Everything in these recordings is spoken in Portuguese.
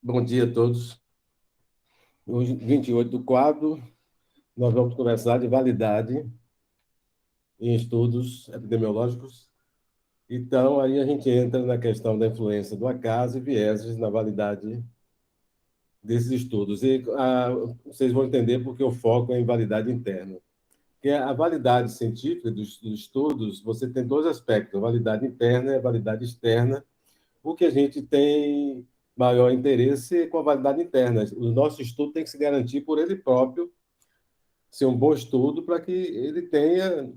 Bom dia a todos. Hoje, 28/4, nós vamos conversar de validade em estudos epidemiológicos. Então, aí a gente entra na questão da influência do acaso e vieses na validade desses estudos. Vocês vão entender porque o foco é em validade interna. Porque a validade científica dos estudos, você tem dois aspectos, a validade interna e a validade externa. O que a gente tem maior interesse é com a validade interna. O nosso estudo tem que se garantir por ele próprio, ser um bom estudo para que ele tenha,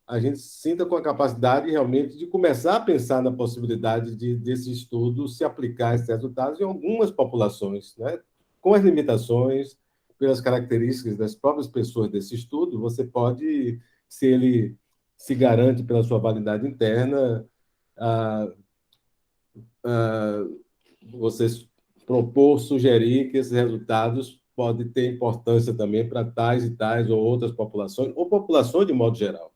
a gente sinta com a capacidade realmente de começar a pensar na possibilidade desse estudo se aplicar esses resultados em algumas populações, né? Com as limitações, pelas características das próprias pessoas desse estudo, você pode, se ele se garante pela sua validade interna, a, a, você propor, sugerir que esses resultados podem ter importância também para tais e tais ou outras populações, ou populações de modo geral.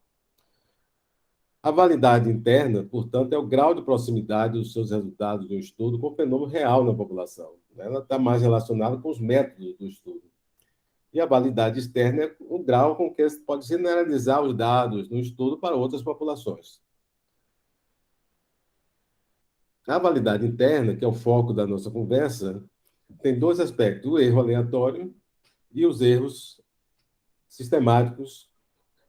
A validade interna, portanto, é o grau de proximidade dos seus resultados de um estudo com o fenômeno real na população. Ela está mais relacionada com os métodos do estudo. E a validade externa é o grau com que se pode generalizar os dados no estudo para outras populações. A validade interna, que é o foco da nossa conversa, tem dois aspectos: o erro aleatório e os erros sistemáticos,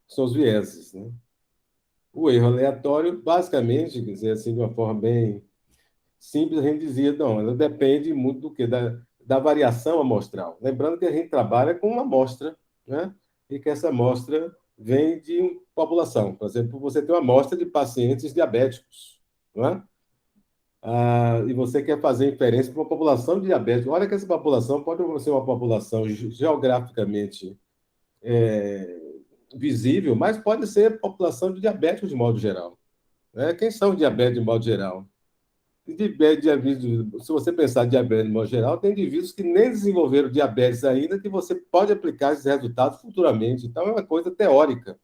que são os vieses. Né? O erro aleatório, basicamente, quer dizer assim, de uma forma bem simples, a gente dizia, não, ela depende muito do que? Da variação amostral. Lembrando que a gente trabalha com uma amostra, né? E que essa amostra vem de uma população. Por exemplo, você tem uma amostra de pacientes diabéticos, não é? E você quer fazer inferência para uma população de diabéticos. Olha que essa população pode ser uma população geograficamente visível, mas pode ser população de diabéticos de modo geral. Né? Quem são os diabéticos de modo geral? Se você pensar em diabetes de modo geral, tem indivíduos que nem desenvolveram diabetes ainda, que você pode aplicar esses resultados futuramente. Então, é uma coisa teórica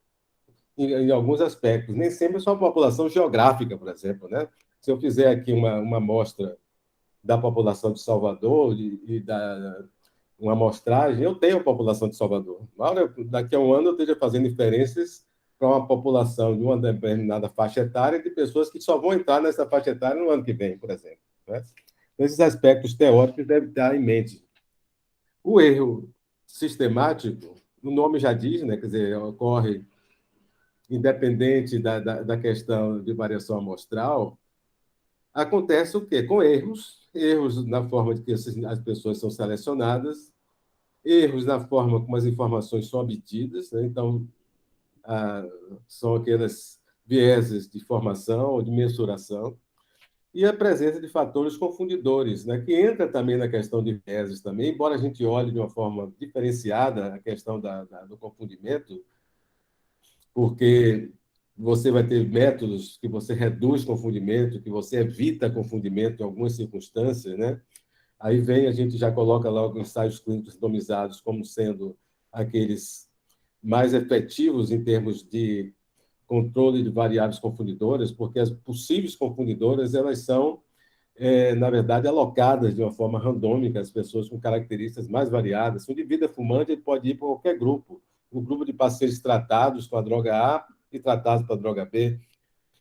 em alguns aspectos. Nem sempre é só a população geográfica, por exemplo. Né? Se eu fizer aqui uma amostra da população de Salvador uma amostragem, eu tenho a população de Salvador. Daqui a um ano eu esteja fazendo inferências para uma população de uma determinada faixa etária de pessoas que só vão entrar nessa faixa etária no ano que vem, por exemplo. Né? Esses aspectos teóricos devem estar em mente. O erro sistemático, o nome já diz, né? Quer dizer, ocorre independente da questão de variação amostral. Acontece o quê? Com erros na forma de que as pessoas são selecionadas, erros na forma como as informações são obtidas, né? Então, ah, são aquelas vieses de formação ou de mensuração, e a presença de fatores confundidores, né? Que entra também na questão de vieses também, embora a gente olhe de uma forma diferenciada a questão do confundimento, porque você vai ter métodos que você reduz confundimento, que você evita confundimento em algumas circunstâncias, né? Aí vem, a gente já coloca logo ensaios clínicos randomizados como sendo aqueles mais efetivos em termos de controle de variáveis confundidoras, porque as possíveis confundidoras, elas são, na verdade, alocadas de uma forma randômica, as pessoas com características mais variadas. Se o indivíduo é fumante, ele pode ir para qualquer grupo. O grupo de pacientes tratados com a droga A e tratados com a droga B.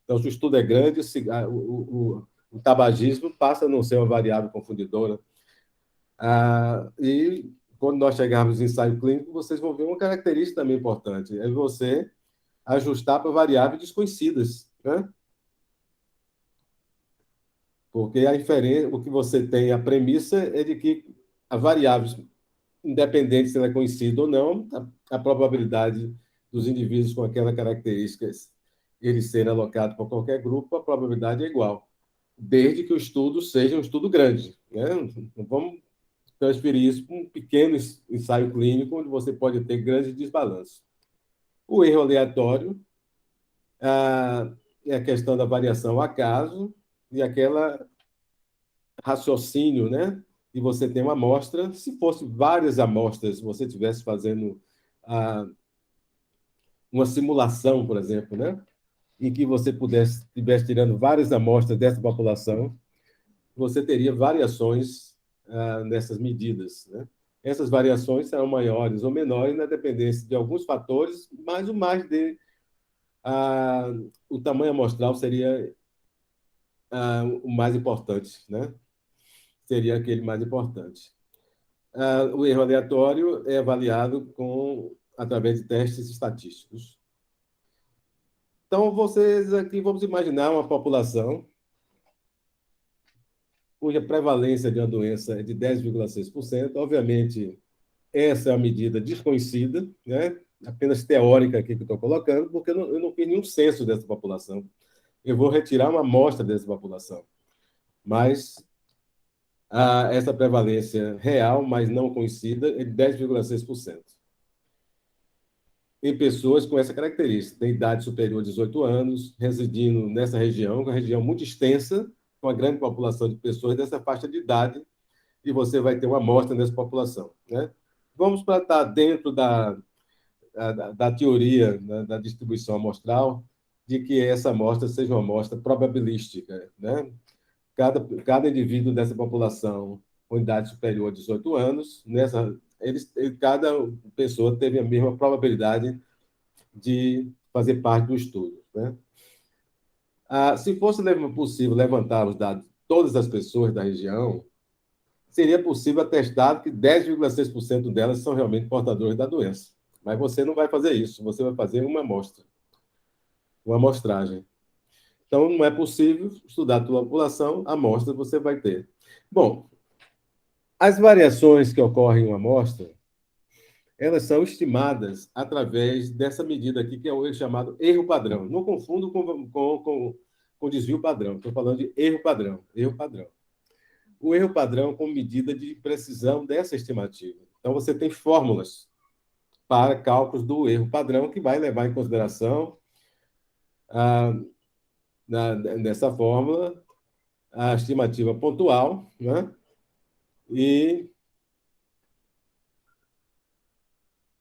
Então, se o estudo é grande, o tabagismo passa a não ser uma variável confundidora. E quando nós chegarmos em ensaio clínico, vocês vão ver uma característica também importante, é você ajustar para variáveis desconhecidas, né? Porque a inferência, o que você tem, a premissa é de que a variável, independente se ela é conhecida ou não, a probabilidade dos indivíduos com aquelas características eles serem alocados para qualquer grupo, a probabilidade é igual, desde que o estudo seja um estudo grande, né? Não vamos transferir isso para um pequeno ensaio clínico, onde você pode ter grandes desbalanços. O erro aleatório é a questão da variação ao acaso e aquela raciocínio, né? E você tem uma amostra, se fosse várias amostras, se você estivesse fazendo ah, uma simulação, por exemplo, né? Em que você estivesse tirando várias amostras dessa população, você teria variações nessas medidas, né? Essas variações serão maiores ou menores na dependência de alguns fatores, mas ah, o tamanho amostral seria o mais importante, né? Seria aquele mais importante. O erro aleatório é avaliado através de testes estatísticos. Então, vocês aqui, vamos imaginar uma população cuja prevalência de uma doença é de 10,6%. Obviamente, essa é uma medida desconhecida, né? Apenas teórica aqui que eu estou colocando, porque eu não fiz nenhum censo dessa população. Eu vou retirar uma amostra dessa população. Mas essa prevalência real, mas não conhecida, é de 10,6%. Em pessoas com essa característica, tem idade superior a 18 anos, residindo nessa região, uma região muito extensa, com uma grande população de pessoas dessa faixa de idade, e você vai ter uma amostra nessa população, né? Vamos para estar dentro da teoria da distribuição amostral, de que essa amostra seja uma amostra probabilística, né? Cada indivíduo dessa população com idade superior a 18 anos, cada pessoa teve a mesma probabilidade de fazer parte do estudo, né? Se fosse possível levantar os dados de todas as pessoas da região, seria possível atestar que 10,6% delas são realmente portadoras da doença. Mas você não vai fazer isso, você vai fazer uma amostra, uma amostragem. Então, não é possível estudar a tua população, a amostra você vai ter. Bom, as variações que ocorrem em uma amostra, elas são estimadas através dessa medida aqui, que é o chamado erro padrão. Não confundo com desvio padrão, estou falando de erro padrão, erro padrão. O erro padrão como medida de precisão dessa estimativa. Então, você tem fórmulas para cálculos do erro padrão que vai levar em consideração, nessa fórmula, a estimativa pontual, né? E,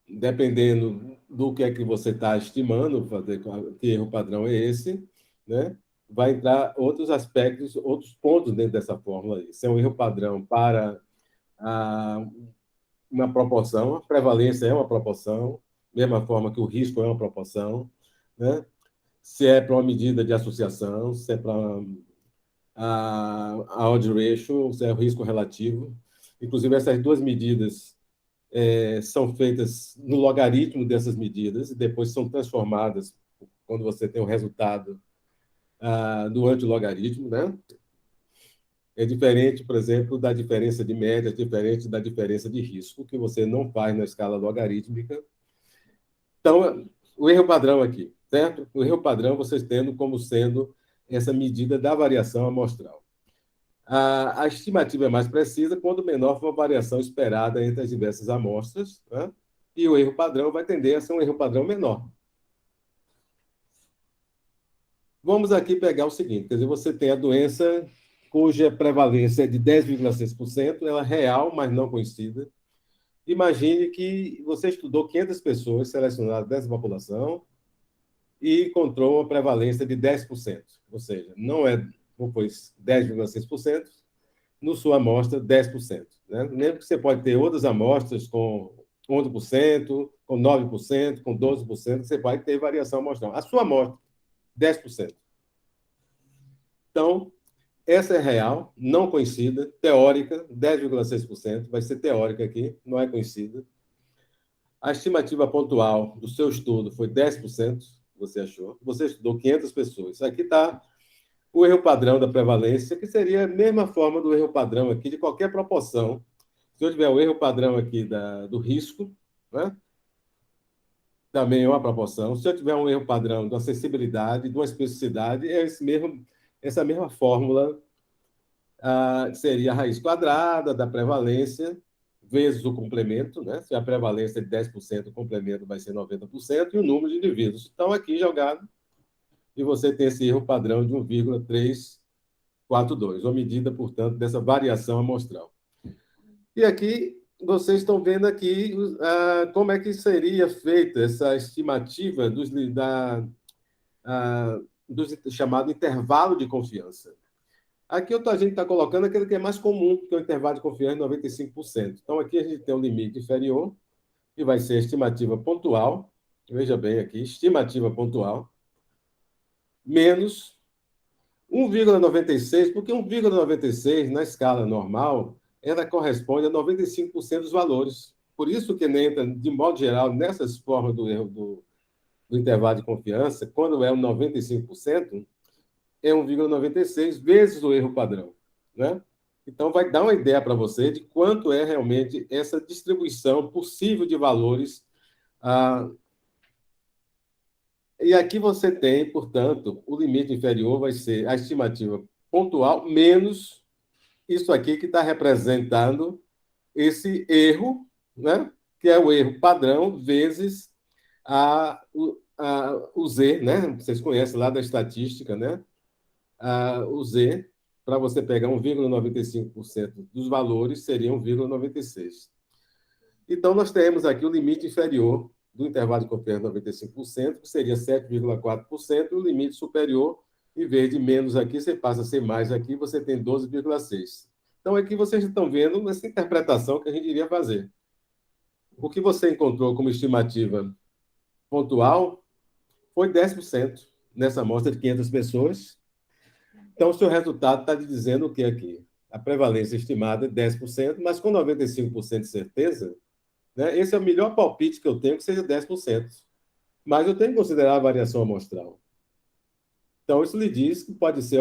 dependendo do que é que você está estimando, que erro padrão é esse, né? Vai entrar outros aspectos, outros pontos dentro dessa fórmula. Se é um erro padrão para uma proporção, a prevalência é uma proporção, mesma forma que o risco é uma proporção, né? Se é para uma medida de associação, se é para a odd ratio, se é o risco relativo. Inclusive, essas duas medidas são feitas no logaritmo dessas medidas e depois são transformadas quando você tem o resultado do antilogaritmo, né? É diferente, por exemplo, da diferença de média, é diferente da diferença de risco, que você não faz na escala logarítmica. Então, o erro padrão aqui, certo? O erro padrão vocês tendo como sendo essa medida da variação amostral. A estimativa é mais precisa quando menor for a variação esperada entre as diversas amostras, né? E o erro padrão vai tender a ser um erro padrão menor. Vamos aqui pegar o seguinte, quer dizer, você tem a doença cuja prevalência é de 10,6%, ela é real, mas não conhecida. Imagine que você estudou 500 pessoas selecionadas dessa população e encontrou uma prevalência de 10%, ou seja, não foi 10,6%, no sua amostra 10%. Né? Lembra que você pode ter outras amostras com 11%, com 9%, com 12%, você vai ter variação amostral. A sua amostra, 10%. Então, essa é real, não conhecida, teórica, 10,6%, vai ser teórica aqui, não é conhecida. A estimativa pontual do seu estudo foi 10%, você achou. Você estudou 500 pessoas. Aqui está o erro padrão da prevalência, que seria a mesma forma do erro padrão aqui de qualquer proporção. Se eu tiver o erro padrão aqui do risco, né? Também é uma proporção. Se eu tiver um erro padrão de uma acessibilidade, de uma especificidade, essa mesma fórmula seria a raiz quadrada da prevalência vezes o complemento, né? Se a prevalência é de 10%, o complemento vai ser 90%, e o número de indivíduos. Então, aqui jogado, e você tem esse erro padrão de 1,342, uma medida, portanto, dessa variação amostral. E aqui, vocês estão vendo aqui como é que seria feita essa estimativa do chamado intervalo de confiança. Aqui a gente está colocando aquele que é mais comum, que é o intervalo de confiança de 95%. Então, aqui a gente tem um limite inferior, que vai ser a estimativa pontual, veja bem aqui, estimativa pontual, menos 1,96, porque 1,96 na escala normal, ela corresponde a 95% dos valores. Por isso que entra, de modo geral, nessas formas do erro do intervalo de confiança, quando é um 95%, é 1,96 vezes o erro padrão, né? Então, vai dar uma ideia para você de quanto é realmente essa distribuição possível de valores. Ah, e aqui você tem, portanto, o limite inferior vai ser a estimativa pontual menos isso aqui que está representando esse erro, né? Que é o erro padrão vezes o Z, né? Vocês conhecem lá da estatística, né? O Z, para você pegar 1,95% dos valores, seria 1,96. Então, nós temos aqui o limite inferior do intervalo de confiança de 95%, que seria 7,4%, e o limite superior, em vez de menos aqui, você passa a ser mais aqui, você tem 12,6%. Então, aqui vocês estão vendo essa interpretação que a gente iria fazer. O que você encontrou como estimativa pontual foi 10% nessa amostra de 500 pessoas. Então, o seu resultado está te dizendo o que aqui? A prevalência estimada é 10%, mas com 95% de certeza, né, esse é o melhor palpite que eu tenho, que seja 10%. Mas eu tenho que considerar a variação amostral. Então, isso lhe diz que pode ser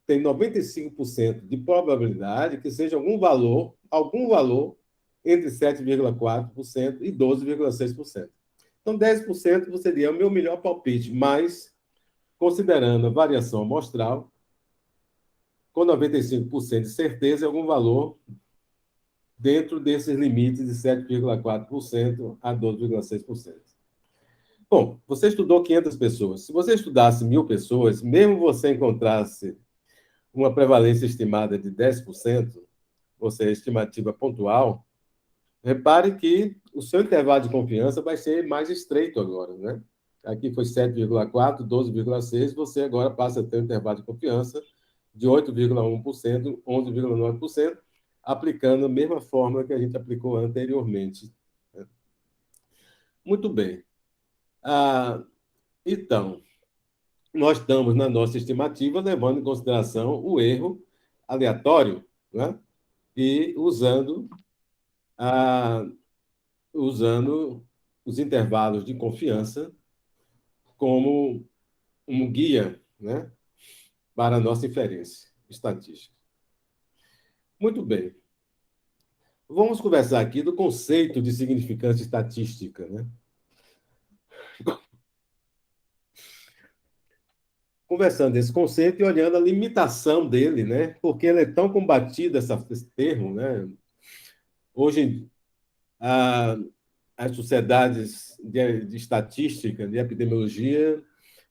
tem 95% de probabilidade que seja algum valor entre 7,4% e 12,6%. Então, 10% seria o meu melhor palpite, mas, considerando a variação amostral, com 95% de certeza, é algum valor dentro desses limites de 7,4% a 12,6%. Bom, você estudou 500 pessoas. Se você estudasse 1.000 pessoas, mesmo você encontrasse uma prevalência estimada de 10%, ou seja, estimativa pontual, repare que o seu intervalo de confiança vai ser mais estreito agora, né? Aqui foi 7,4, 12,6, você agora passa a ter um intervalo de confiança de 8,1%, 11,9%, aplicando a mesma fórmula que a gente aplicou anteriormente. Muito bem. Então, nós estamos na nossa estimativa levando em consideração o erro aleatório, né? E a, usando os intervalos de confiança como um guia, né, para a nossa inferência estatística. Muito bem. Vamos conversar aqui do conceito de significância estatística, né? Conversando desse conceito e olhando a limitação dele, né? Porque ele é tão combatido, esse termo, né? Hoje, as sociedades de estatística, de epidemiologia,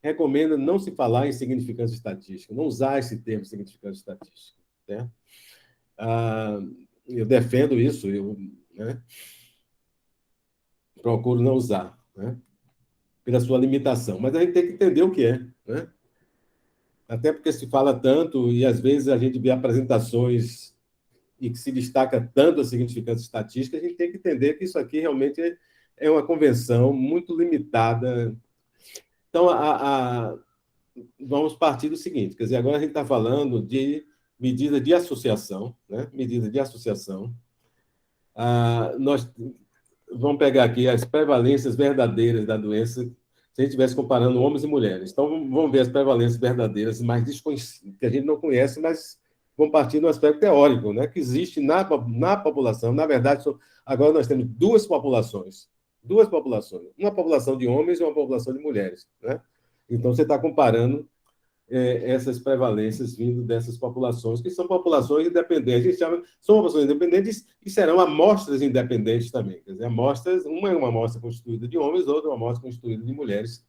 recomendam não se falar em significância estatística, não usar esse termo significância estatística, né? Eu defendo isso, né, procuro não usar, né, pela sua limitação. Mas a gente tem que entender o que é, né? Até porque se fala tanto e às vezes a gente vê apresentações e que se destaca tanto a significância estatística, a gente tem que entender que isso aqui realmente é uma convenção muito limitada. Então, vamos partir do seguinte, quer dizer, agora a gente está falando de medida de associação, né? Medida de associação. Nós vamos pegar aqui as prevalências verdadeiras da doença, se a gente estivesse comparando homens e mulheres. Então, vamos ver as prevalências verdadeiras mais desconhecidas, que a gente não conhece, mas vamos partir do aspecto teórico, né? Que existe na população. Na verdade, agora nós temos duas populações. Uma população de homens e uma população de mulheres, né? Então, você está comparando essas prevalências vindo dessas populações, que são populações independentes. A gente chama, são populações independentes e serão amostras independentes também. Quer dizer, amostras, uma é uma amostra constituída de homens, outra é uma amostra constituída de mulheres.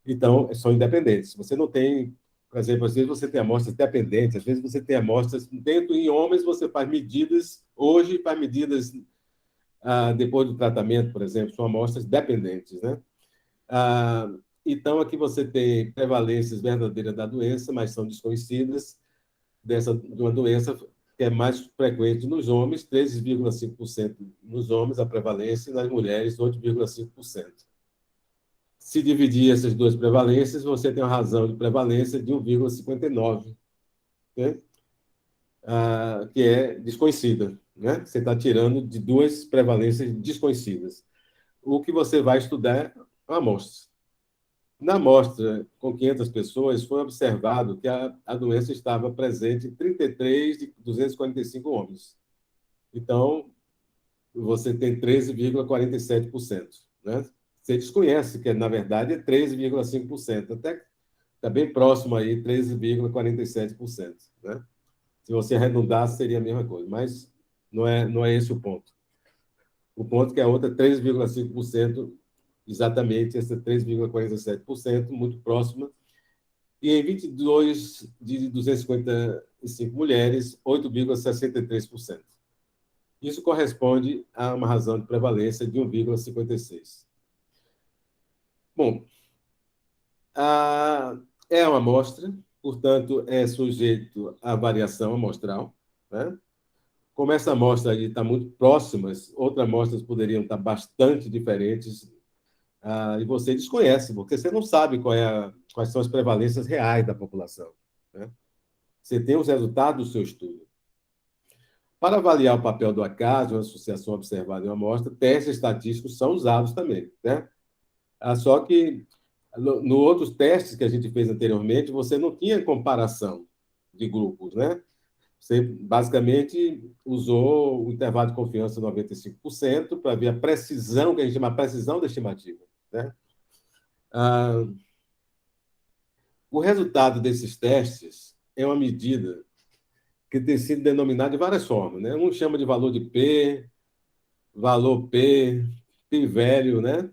Então, são independentes. Você não tem, por exemplo, às vezes você tem amostras dependentes, às vezes você tem amostras dentro em homens, você faz medidas, hoje faz medidas depois do tratamento, por exemplo, são amostras dependentes, né? Então, aqui você tem prevalências verdadeiras da doença, mas são desconhecidas. de uma doença que é mais frequente nos homens, 13,5% nos homens, a prevalência, e nas mulheres, 8,5%. Se dividir essas duas prevalências, você tem uma razão de prevalência de 1,59, né? Que é desconhecida. Né? Você está tirando de duas prevalências desconhecidas. O que você vai estudar é uma amostra. Na amostra, com 500 pessoas, foi observado que a doença estava presente em 33 de 245 homens. Então, você tem 13,47%. Né? Você desconhece que, na verdade, é 13,5%. Até está bem próximo aí, 13,47%. Né? Se você arredondar, seria a mesma coisa. Mas não é esse o ponto. O ponto é que a outra é 3,5%, exatamente essa 3,47%, muito próxima. E em 22 de 255 mulheres, 8,63%. Isso corresponde a uma razão de prevalência de 1,56. Bom, é uma amostra, portanto, é sujeito à variação amostral. Né? Como essa amostra está muito próximas, outras amostras poderiam estar bastante diferentes, e você desconhece, porque você não sabe quais são as prevalências reais da população. Né? Você tem os resultados do seu estudo. Para avaliar o papel do acaso, uma associação observada em uma amostra, testes estatísticos são usados também. Né? Só que, no outros testes que a gente fez anteriormente, você não tinha comparação de grupos. Né? Você basicamente usou o intervalo de confiança 95% para ver a precisão, que a gente chama de precisão da estimativa. Né? Ah, o resultado desses testes é uma medida que tem sido denominada de várias formas. Né? Um chama de valor de P, valor P, P velho, né?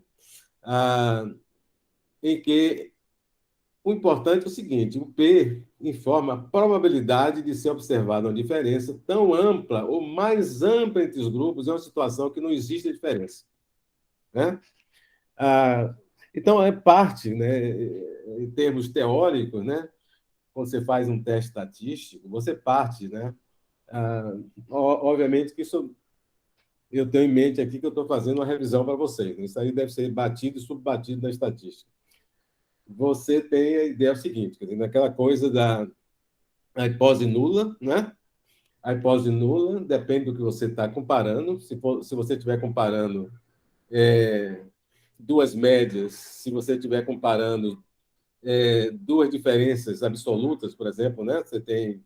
Em que o importante é o seguinte: o P informa a probabilidade de ser observada uma diferença tão ampla ou mais ampla entre os grupos em uma situação que não existe diferença. Né? Ah, então, é parte, né, em termos teóricos, né, quando você faz um teste estatístico, você parte. Né? Obviamente que isso eu tenho em mente aqui que eu estou fazendo uma revisão para vocês. Né? Isso aí deve ser batido e subbatido na estatística. Você tem a ideia seguinte, quer dizer, naquela coisa da hipótese nula, né? A hipótese nula depende do que você está comparando. Se você estiver comparando duas médias, se você estiver comparando duas diferenças absolutas, por exemplo, né? Você tem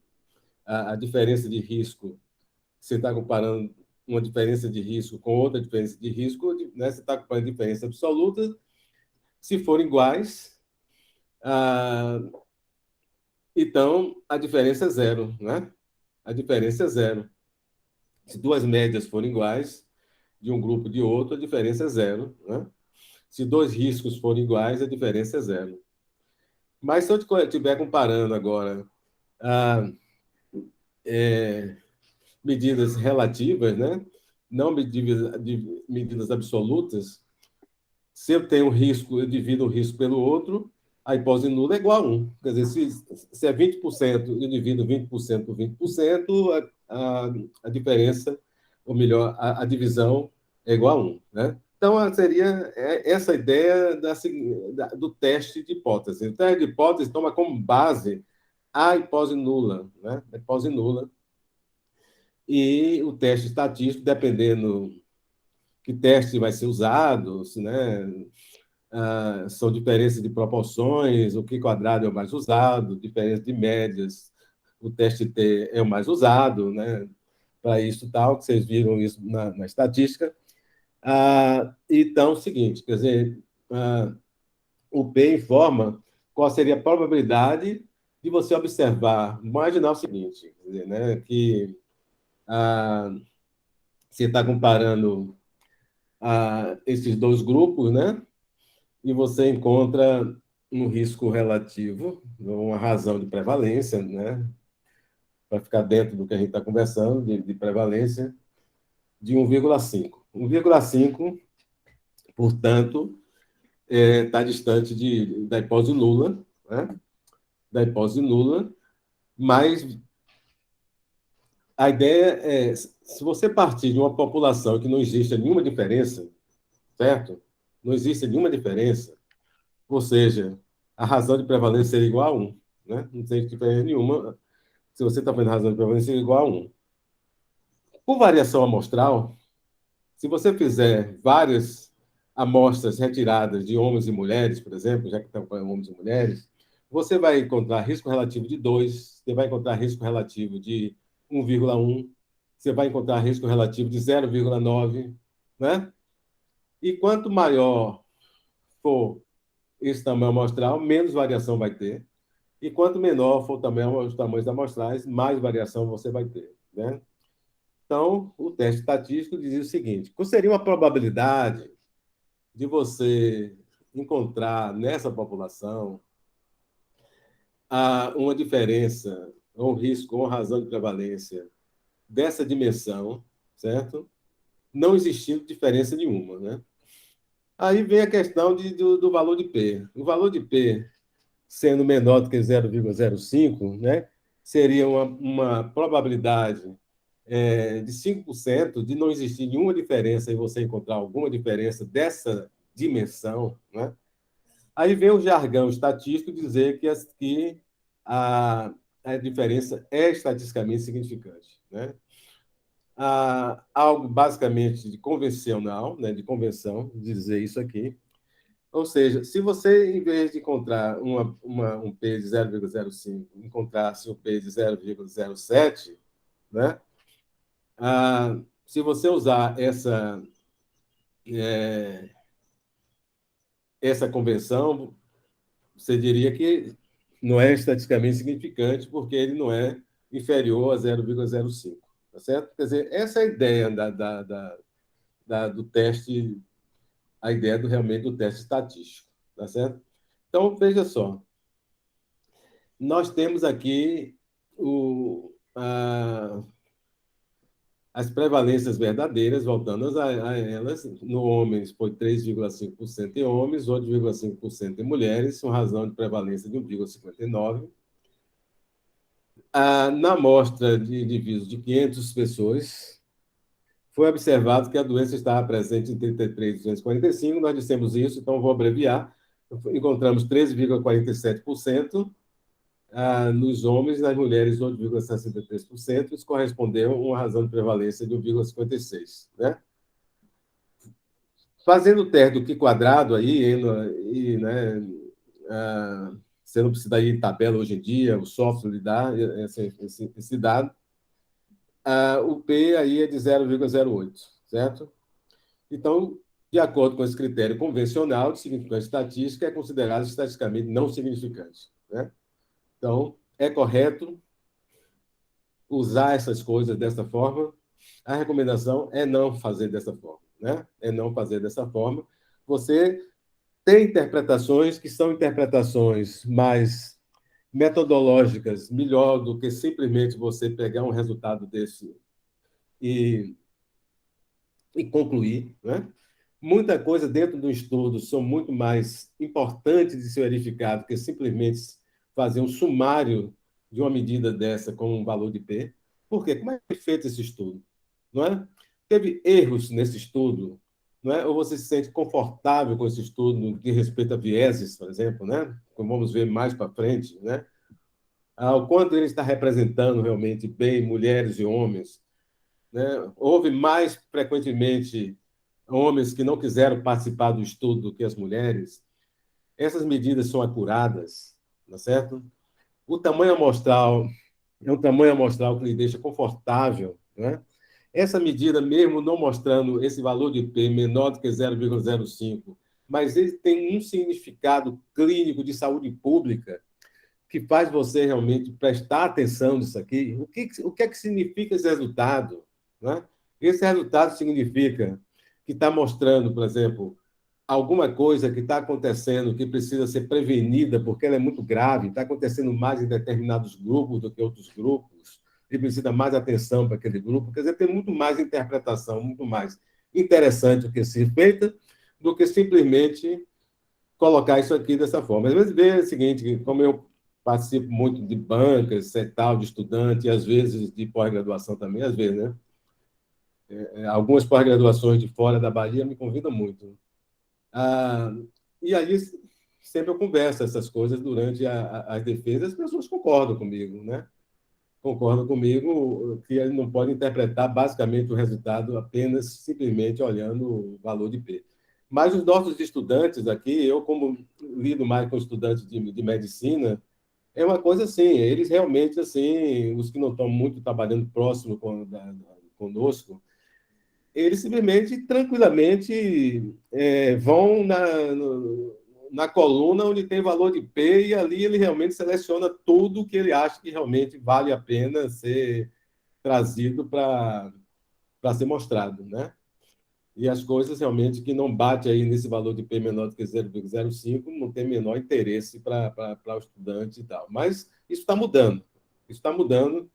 a diferença de risco, você está comparando uma diferença de risco com outra diferença de risco, né? Você está comparando diferença absoluta. Se forem iguais, ah, então a diferença é zero, né? A diferença é zero. Se duas médias forem iguais, de um grupo e de outro, a diferença é zero. Né? Se dois riscos forem iguais, a diferença é zero. Mas se eu estiver comparando agora ah, medidas relativas, né? Não medidas absolutas, se eu tenho um risco, eu divido o risco pelo outro, a hipótese nula é igual a 1. Quer dizer, se é 20%, eu divido 20% por 20%, a diferença, ou melhor, a divisão é igual a 1. Né? Então, seria essa ideia do teste de hipótese. O teste de hipótese toma como base a hipótese nula. Né? A hipótese nula. E o teste estatístico, dependendo que teste vai ser usado, né? São diferenças de proporções, o Q quadrado é o mais usado, diferença de médias, o teste T é o mais usado, né? Para isso tal, que vocês viram isso na estatística. Então, é o seguinte, quer dizer, o P informa qual seria a probabilidade de você observar, imaginar o seguinte, quer dizer, né, que você está comparando esses dois grupos, né? E você encontra um risco relativo, uma razão de prevalência, né? Para ficar dentro do que a gente está conversando, de prevalência, de 1,5. 1,5, portanto, está distante da hipótese nula, né? Da hipótese nula, mas A ideia é, se você partir de uma população que não existe nenhuma diferença, certo? Não existe nenhuma diferença, ou seja, a razão de prevalência seria igual a 1, né? Não tem diferença nenhuma se você está vendo a razão de prevalência seria igual a 1. Por variação amostral, se você fizer várias amostras retiradas de homens e mulheres, por exemplo, já que estão com homens e mulheres, você vai encontrar risco relativo de 2, você vai encontrar risco relativo de 1,1, você vai encontrar risco relativo de 0,9, né? E quanto maior for esse tamanho amostral, menos variação vai ter. E quanto menor for também os tamanhos amostrais, mais variação você vai ter, né? Então, o teste estatístico dizia o seguinte: qual seria uma probabilidade de você encontrar nessa população uma diferença, ou um risco, ou uma razão de prevalência dessa dimensão, certo? Não existindo diferença nenhuma, né? Aí vem a questão do valor de P. O valor de P, sendo menor do que 0,05, né, seria uma probabilidade de 5% de não existir nenhuma diferença e você encontrar alguma diferença dessa dimensão, né? Aí vem o jargão estatístico dizer que a, a diferença é estatisticamente significante, né? Algo basicamente de convencional, né, de convenção, dizer isso aqui. Ou seja, se você, em vez de encontrar um P de 0,05, encontrasse um P de 0,07, né? Se você usar essa convenção, você diria que não é estatisticamente significante, porque ele não é inferior a 0,05, tá certo? Quer dizer, essa é a ideia do teste, a ideia realmente do teste estatístico, tá certo? Então, veja só, nós temos aqui as prevalências verdadeiras, voltando a elas, no homens foi 3,5% em homens, 8,5% em mulheres, com razão de prevalência de 1,59. Na amostra de indivíduos de 500 pessoas, foi observado que a doença estava presente em 33,245, nós dissemos isso, então vou abreviar. Encontramos 13,47% nos homens e nas mulheres 8,63%, isso correspondeu a uma razão de prevalência de 1,56, né? Fazendo o teste do Q quadrado aí, e, né, você não precisa ir em tabela hoje em dia, o software lhe dá esse dado, o P aí é de 0,08, certo? Então, de acordo com esse critério convencional de significância estatística, é considerado estatisticamente não significante, né? Então, é correto usar essas coisas dessa forma. A recomendação é não fazer dessa forma, né? É não fazer dessa forma. Você tem interpretações que são interpretações mais metodológicas, melhor do que simplesmente você pegar um resultado desse e, e concluir, né? Muita coisa dentro do estudo são muito mais importantes de ser verificado do que simplesmente fazer um sumário de uma medida dessa com um valor de P. Por quê? Como é que foi feito esse estudo? Não é? Teve erros nesse estudo, não é? Ou você se sente confortável com esse estudo no que respeita a vieses, por exemplo, né? Como vamos ver mais para frente, né? O quanto ele está representando realmente bem mulheres e homens, né? Houve mais frequentemente homens que não quiseram participar do estudo do que as mulheres. Essas medidas são acuradas, tá certo? O tamanho amostral é um tamanho amostral que lhe deixa confortável, né? Essa medida, mesmo não mostrando esse valor de P menor do que 0,05, mas ele tem um significado clínico de saúde pública que faz você realmente prestar atenção nisso aqui. O que é que significa esse resultado? Né? Esse resultado significa que está mostrando, por exemplo, alguma coisa que está acontecendo que precisa ser prevenida porque ela é muito grave, está acontecendo mais em determinados grupos do que outros grupos, e precisa mais atenção para aquele grupo. Quer dizer, tem muito mais interpretação, muito mais interessante o que ser feita do que simplesmente colocar isso aqui dessa forma. Às vezes vê o seguinte, como eu participo muito de bancas, tal, de estudante, e às vezes de pós-graduação também, às vezes, né? Algumas pós-graduações de fora da Bahia me convidam muito. Ah, e aí sempre eu converso essas coisas durante as defesas, as pessoas concordam comigo, né? Concordam comigo que ele não pode interpretar basicamente o resultado apenas simplesmente olhando o valor de P. Mas os nossos estudantes aqui, eu como lido mais com estudantes de medicina, é uma coisa assim, eles realmente assim, os que não estão muito trabalhando próximo conosco, eles simplesmente, tranquilamente, vão na coluna onde tem valor de P e ali ele realmente seleciona tudo que ele acha que realmente vale a pena ser trazido para ser mostrado, né? E as coisas realmente que não bate aí nesse valor de P menor do que 0,05 não tem menor interesse para o estudante e tal. Mas isso está mudando. Isso está mudando.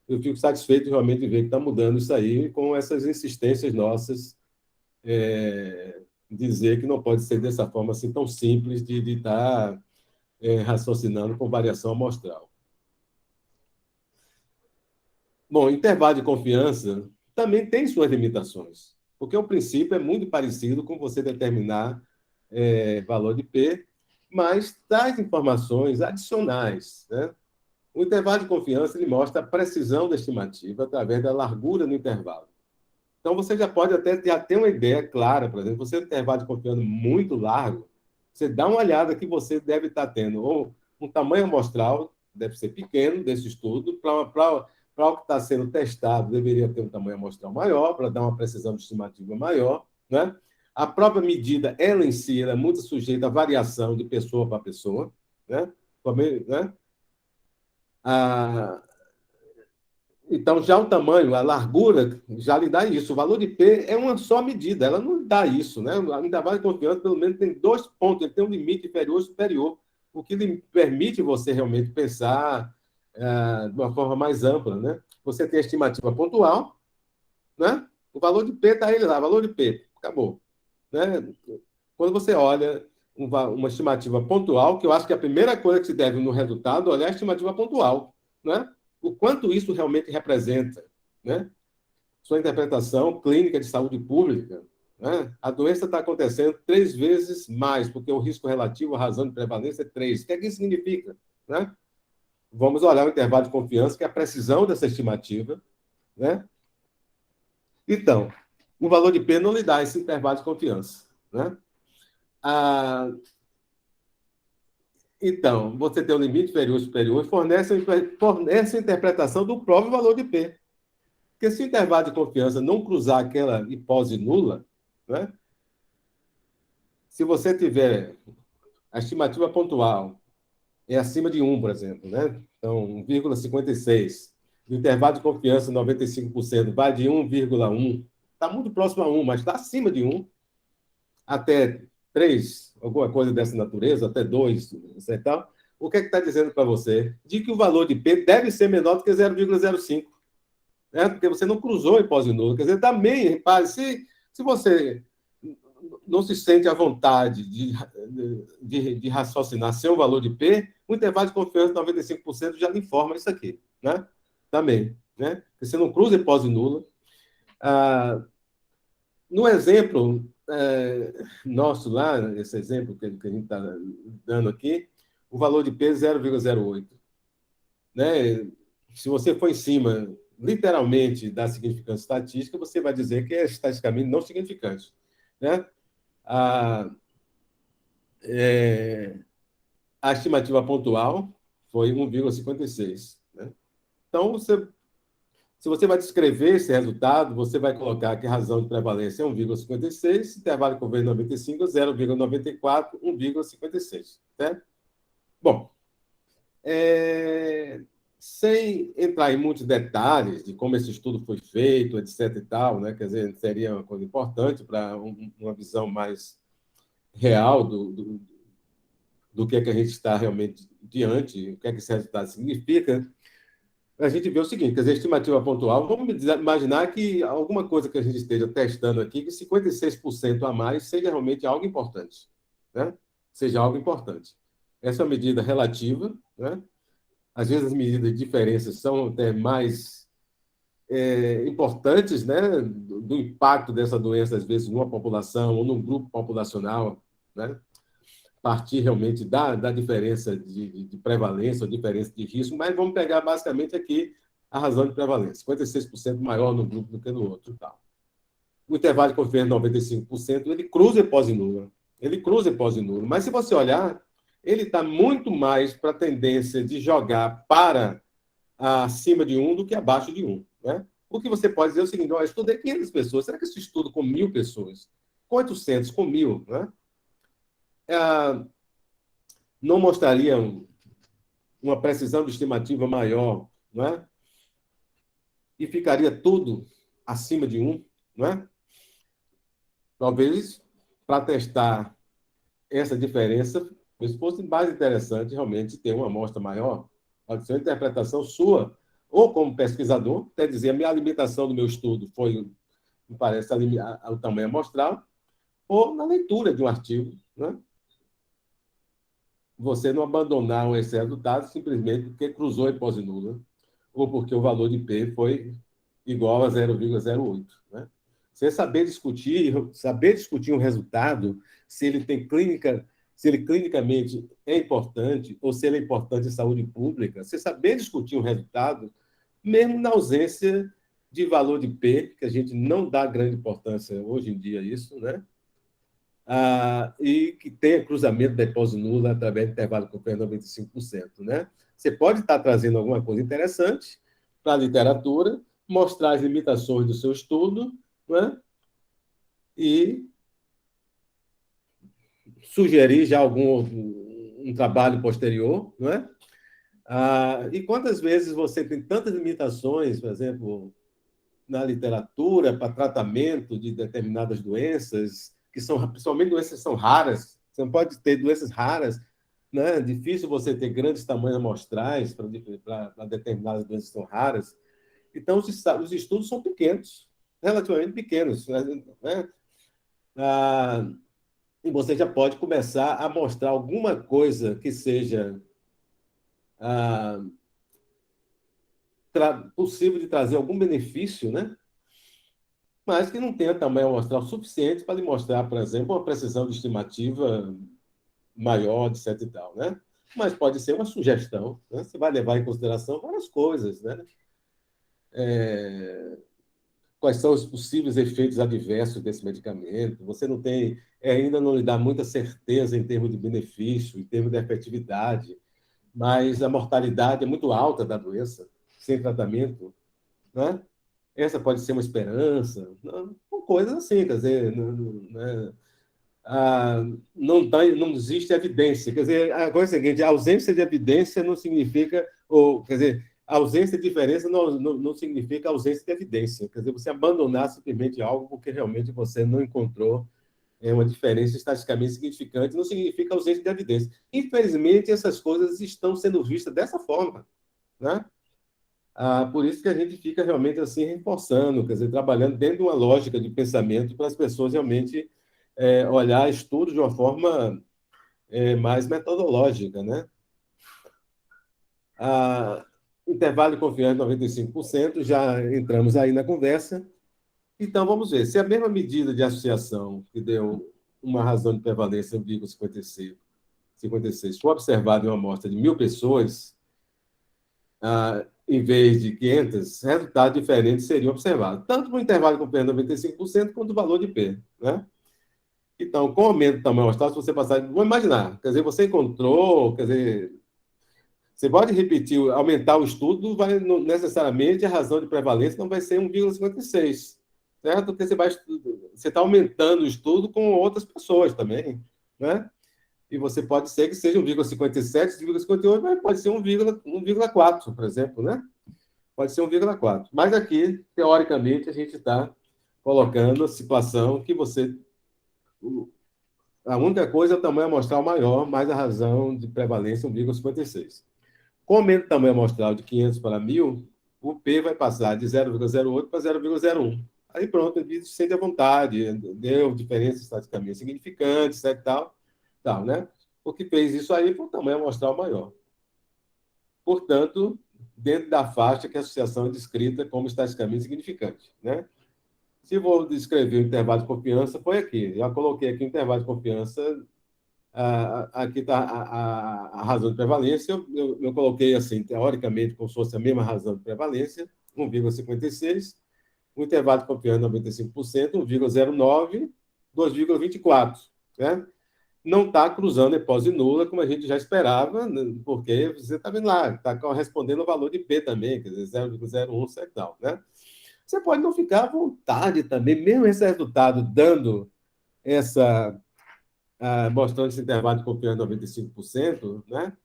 Eu fico satisfeito realmente de ver que está mudando isso aí com essas insistências nossas dizer que não pode ser dessa forma assim tão simples de estar raciocinando com variação amostral. Bom, intervalo de confiança também tem suas limitações, porque o princípio é muito parecido com você determinar valor de P, mas traz informações adicionais, né? O intervalo de confiança ele mostra a precisão da estimativa através da largura no intervalo. Então, você já pode até já ter uma ideia clara, por exemplo, você tem um intervalo de confiança muito largo, você dá uma olhada que você deve estar tendo, ou um tamanho amostral, deve ser pequeno desse estudo, para o que está sendo testado, deveria ter um tamanho amostral maior, para dar uma precisão de estimativa maior, né? A própria medida, ela em si, ela é muito sujeita à variação de pessoa para pessoa, né? Também, né? A, então, já o tamanho, a largura, já lhe dá isso. O valor de P é uma só medida, ela não dá isso, né? O intervalo de confiança, pelo menos, tem dois pontos, ele tem um limite inferior e superior, o que lhe permite você realmente pensar de uma forma mais ampla, né? Você tem a estimativa pontual, né? O valor de P está ele lá, valor de P, acabou, né? Quando você olha uma estimativa pontual, que eu acho que a primeira coisa que se deve no resultado é olhar a estimativa pontual, né? O quanto isso realmente representa, né? Sua interpretação clínica de saúde pública, né? A doença está acontecendo 3 vezes mais, porque o risco relativo, a razão de prevalência é 3. O que é que isso significa, né? Vamos olhar o intervalo de confiança, que é a precisão dessa estimativa, né? Então, o valor de P não lhe dá esse intervalo de confiança, né? Ah, então, você tem um limite inferior e superior e fornece a interpretação do próprio valor de P. Porque se o intervalo de confiança não cruzar aquela hipótese nula, né? Se você tiver a estimativa pontual é acima de 1, por exemplo, né? Então, 1,56, o intervalo de confiança 95% vai de 1,1, está muito próximo a 1, mas está acima de 1, até 3, alguma coisa dessa natureza, até 2, e tal. O que é que está dizendo para você? De que o valor de P deve ser menor do que 0,05, né? Porque você não cruzou a hipótese nula. Quer dizer, também, repare, se você não se sente à vontade de raciocinar sem o valor de P, o intervalo de confiança de 95% já lhe informa isso aqui, né? Também, né? Porque você não cruza a hipótese nula. No exemplo nosso lá, esse exemplo que a gente está dando aqui, o valor de P é 0,08, né? Se você for em cima, literalmente, da significância estatística, você vai dizer que é estatisticamente não significante, né? A, é, a estimativa pontual foi 1,56, né? Então, se você vai descrever esse resultado, você vai colocar que a razão de prevalência é 1,56, intervalo de convênio 95, 0,94, 1,56, certo? Bom, sem entrar em muitos detalhes de como esse estudo foi feito, etc. e tal, né? Quer dizer, seria uma coisa importante para uma visão mais real do que é que a gente está realmente diante, o que é que esse resultado significa. A gente vê o seguinte, quer dizer, estimativa pontual, vamos imaginar que alguma coisa que a gente esteja testando aqui, que 56% a mais seja realmente algo importante, né? Seja algo importante. Essa é uma medida relativa, né? às vezes as medidas de diferença são até mais importantes, né, do impacto dessa doença, às vezes, numa população ou num grupo populacional, né? Partir realmente da diferença de prevalência ou diferença de risco, mas vamos pegar basicamente aqui a razão de prevalência, 56% maior no grupo do que no outro. Tal. O intervalo de confiança de 95%, ele cruza a hipótese nula. Ele cruza a hipótese nula. Mas se você olhar, ele está muito mais para a tendência de jogar para acima de um do que abaixo de um. Né? O que você pode dizer é o seguinte: eu estudei 500 pessoas, será que esse estudo com 1.000 pessoas, com 800, com 1.000, né? Não mostraria uma precisão de estimativa maior, né? E ficaria tudo acima de um, né? Talvez para testar essa diferença, se fosse mais interessante realmente ter uma amostra maior. Pode ser uma interpretação sua, ou como pesquisador, quer dizer, a minha limitação do meu estudo foi, me parece, o tamanho amostral, ou na leitura de um artigo, né? Você não abandonar um excesso de dados simplesmente porque cruzou a hipótese nula, ou porque o valor de P foi igual a 0,08. Né? Você saber discutir um resultado, se ele tem clínica, se ele clinicamente é importante, ou se ele é importante em saúde pública, você saber discutir um resultado, mesmo na ausência de valor de P, que a gente não dá grande importância hoje em dia a isso, né? E que tenha cruzamento da hipótese nula através do intervalo com 95%. Né? Você pode estar trazendo alguma coisa interessante para a literatura, mostrar as limitações do seu estudo, né? E sugerir já algum um trabalho posterior. Né? E quantas vezes você tem tantas limitações, por exemplo, na literatura para tratamento de determinadas doenças, que são principalmente doenças que são raras. Você não pode ter doenças raras, né? É difícil você ter grandes tamanhos amostrais para determinadas doenças que são raras. Então, os estudos são pequenos, relativamente pequenos. Né? Ah, e você já pode começar a mostrar alguma coisa que seja ah, possível de trazer algum benefício, né? Mas que não tenha tamanho amostral suficiente para lhe mostrar, por exemplo, uma precisão de estimativa maior, etc. e tal, né? Mas pode ser uma sugestão, né? Você vai levar em consideração várias coisas, né? Quais são os possíveis efeitos adversos desse medicamento? Você não tem, ainda não lhe dá muita certeza em termos de benefício, em termos de efetividade, mas a mortalidade é muito alta da doença, sem tratamento, né? Essa pode ser uma esperança, coisas assim, quer dizer, né? ah, não existe evidência. Quer dizer, a coisa é a seguinte: a ausência de evidência não significa, ou, quer dizer, a ausência de diferença não significa ausência de evidência. Quer dizer, você abandonar simplesmente algo porque realmente você não encontrou uma diferença estatisticamente significante, não significa ausência de evidência. Infelizmente, essas coisas estão sendo vistas dessa forma, né? Por isso que a gente fica realmente assim reforçando, quer dizer, trabalhando dentro de uma lógica de pensamento para as pessoas realmente olhar estudos de uma forma mais metodológica, né? A intervalo de confiança de 95%, já entramos aí na conversa. Então, vamos ver. Se a mesma medida de associação que deu uma razão de prevalência 1,56 for observada em uma amostra de 1.000 pessoas, em vez de 500, resultados diferentes seriam observados, tanto no intervalo de confiança de 95% quanto o valor de P. Né? Então, com o aumento do tamanho amostral, se você passar. Vamos imaginar, quer dizer, você encontrou, quer dizer, você pode repetir, aumentar o estudo, vai necessariamente a razão de prevalência não vai ser 1,56, certo? Porque você está aumentando o estudo com outras pessoas também, né? E você pode ser que seja 1,57, 1,58, mas pode ser 1,4, por exemplo, né? Pode ser 1,4. Mas aqui, teoricamente, a gente está colocando a situação que você. A única coisa é o tamanho amostral maior, mais a razão de prevalência 1,56. Com o aumento do tamanho amostral de 500 para 1.000, o P vai passar de 0,08 para 0,01. Aí pronto, ele se sente à vontade, deu diferença estatisticamente significante, etc. Tal, né? O que fez isso aí foi o tamanho amostral maior. portanto, dentro da faixa que a associação é descrita como estatisticamente significante, né? Se vou descrever o intervalo de confiança, foi aqui. Já coloquei aqui o intervalo de confiança. Aqui está a razão de prevalência. Eu coloquei assim, teoricamente, como se fosse a mesma razão de prevalência, 1,56. O intervalo de confiança, 95%, 1,09, 2,24. Né? Não está cruzando a hipótese nula, como a gente já esperava, porque você está vendo lá, está correspondendo ao valor de P também, quer dizer, 0,01 centavo. Né? Você pode não ficar à vontade também, mesmo esse resultado dando essa, mostrando esse intervalo de confiança de 95%, né?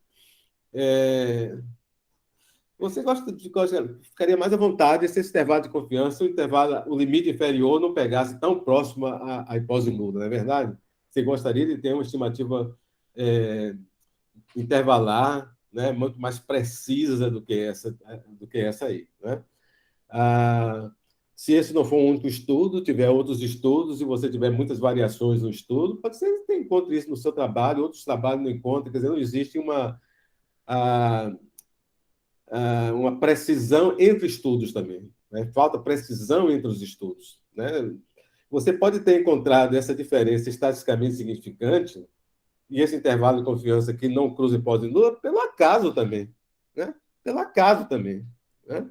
É, você ficaria mais à vontade se esse intervalo de confiança, o limite inferior não pegasse tão próximo à hipótese nula, não é verdade? Você gostaria de ter uma estimativa é, intervalar, né, muito mais precisa do que essa aí, né? Ah, se esse não for um único estudo, tiver outros estudos e você tiver muitas variações no estudo, pode ser que você encontre isso no seu trabalho, outros trabalhos não encontram, quer dizer, não existe ah, uma precisão entre estudos também, né? Falta precisão entre os estudos, né? Você pode ter encontrado essa diferença estatisticamente significante e esse intervalo de confiança que não cruza hipótese nula pelo acaso também, né? Pelo acaso também, né?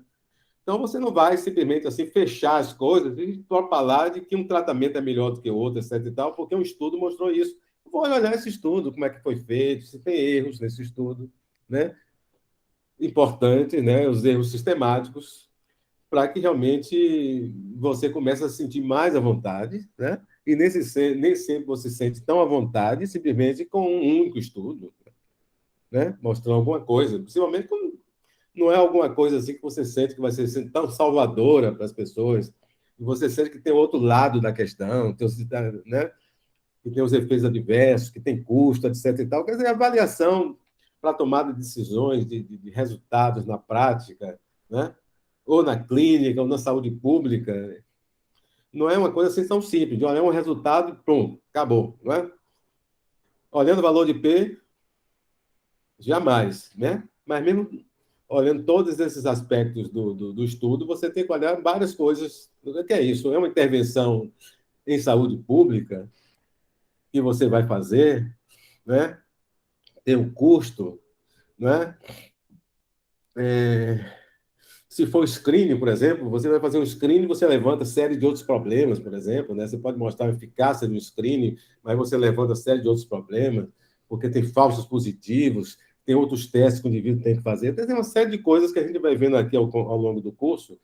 Então, você não vai simplesmente assim fechar as coisas e falar de que um tratamento é melhor do que o outro, etc. e tal, porque um estudo mostrou isso. Vou olhar esse estudo, como é que foi feito, se tem erros nesse estudo, né? Importante, né? Os erros sistemáticos, para que realmente você comece a se sentir mais à vontade, né? E nem sempre você se sente tão à vontade simplesmente com um único estudo, né? Mostrando alguma coisa, principalmente quando não é alguma coisa assim que você sente que vai ser assim, tão salvadora para as pessoas, e você sente que tem outro lado da questão, né? Que tem os efeitos adversos, que tem custo, etc. e tal. Quer dizer, a avaliação para tomada de decisões, de resultados na prática, né? Ou na clínica, ou na saúde pública, não é uma coisa assim tão simples, de olhar um resultado e pronto, acabou, não é? Olhando o valor de P, jamais, né? Mas mesmo olhando todos esses aspectos do estudo, você tem que olhar várias coisas. O que é isso? É uma intervenção em saúde pública que você vai fazer, né? Tem um custo, né? Se for screening, por exemplo, você vai fazer um screening, você levanta série de outros problemas, por exemplo, né? Você pode mostrar a eficácia do screening, mas você levanta série de outros problemas, porque tem falsos positivos, tem outros testes que o indivíduo tem que fazer. Tem uma série de coisas que a gente vai vendo aqui ao longo do curso,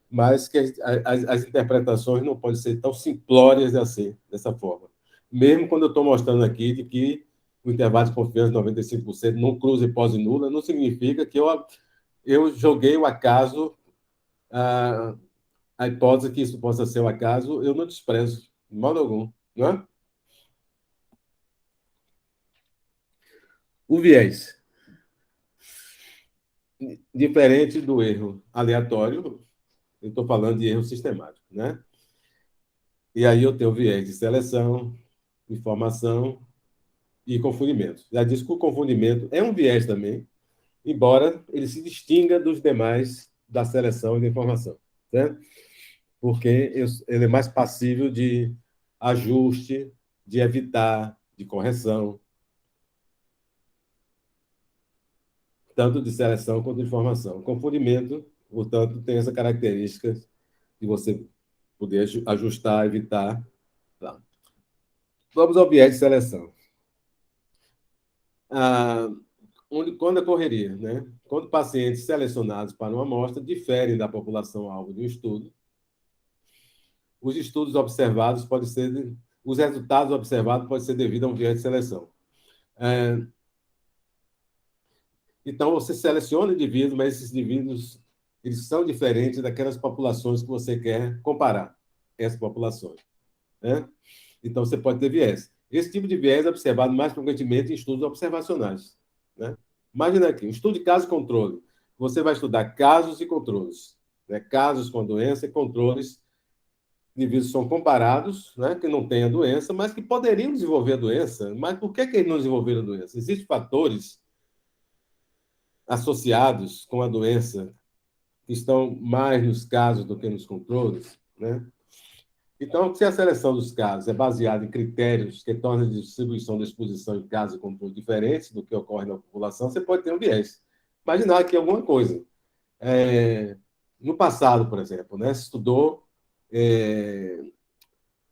mas que as interpretações não podem ser tão simplórias assim, dessa forma. Mesmo quando eu estou mostrando aqui de que o intervalo de confiança de 95% não cruza hipótese nula, não significa que eu joguei o acaso, a, a hipótese que isso possa ser o acaso, eu não desprezo, de modo algum. Não é? O viés, diferente do erro aleatório, eu estou falando de erro sistemático. Né? E aí eu tenho o viés de seleção, informação e confundimento. Já disse que o confundimento é um viés também, embora ele se distinga dos demais da seleção e da informação, né? Porque ele é mais passível de ajuste, de evitar, de correção, tanto de seleção quanto de informação. O confundimento, portanto, tem essa característica de você poder ajustar, evitar. Tá. Vamos ao viés de seleção. Ah, quando ocorreria, né? Quando pacientes selecionados para uma amostra diferem da população alvo de um estudo, os estudos observados podem ser, os resultados observados podem ser devido a um viés de seleção. Então, você seleciona indivíduos, mas esses indivíduos eles são diferentes daquelas populações que você quer comparar, essas populações. Né? Então, você pode ter viés. Esse tipo de viés é observado mais frequentemente em estudos observacionais. Né? Imagina aqui, um estudo de caso-controle. Você vai estudar casos e controles. Né? Casos com doença e controles. Indivíduos são comparados, né, que não têm a doença, mas que poderiam desenvolver a doença. Mas por que eles não desenvolveram a doença? Existem fatores associados com a doença, que estão mais nos casos do que nos controles, né? Então, se a seleção dos casos é baseada em critérios que tornam a distribuição da exposição em casos e controle diferentes do que ocorre na população, você pode ter um viés. Imaginar aqui alguma coisa. No passado, por exemplo, né, se estudou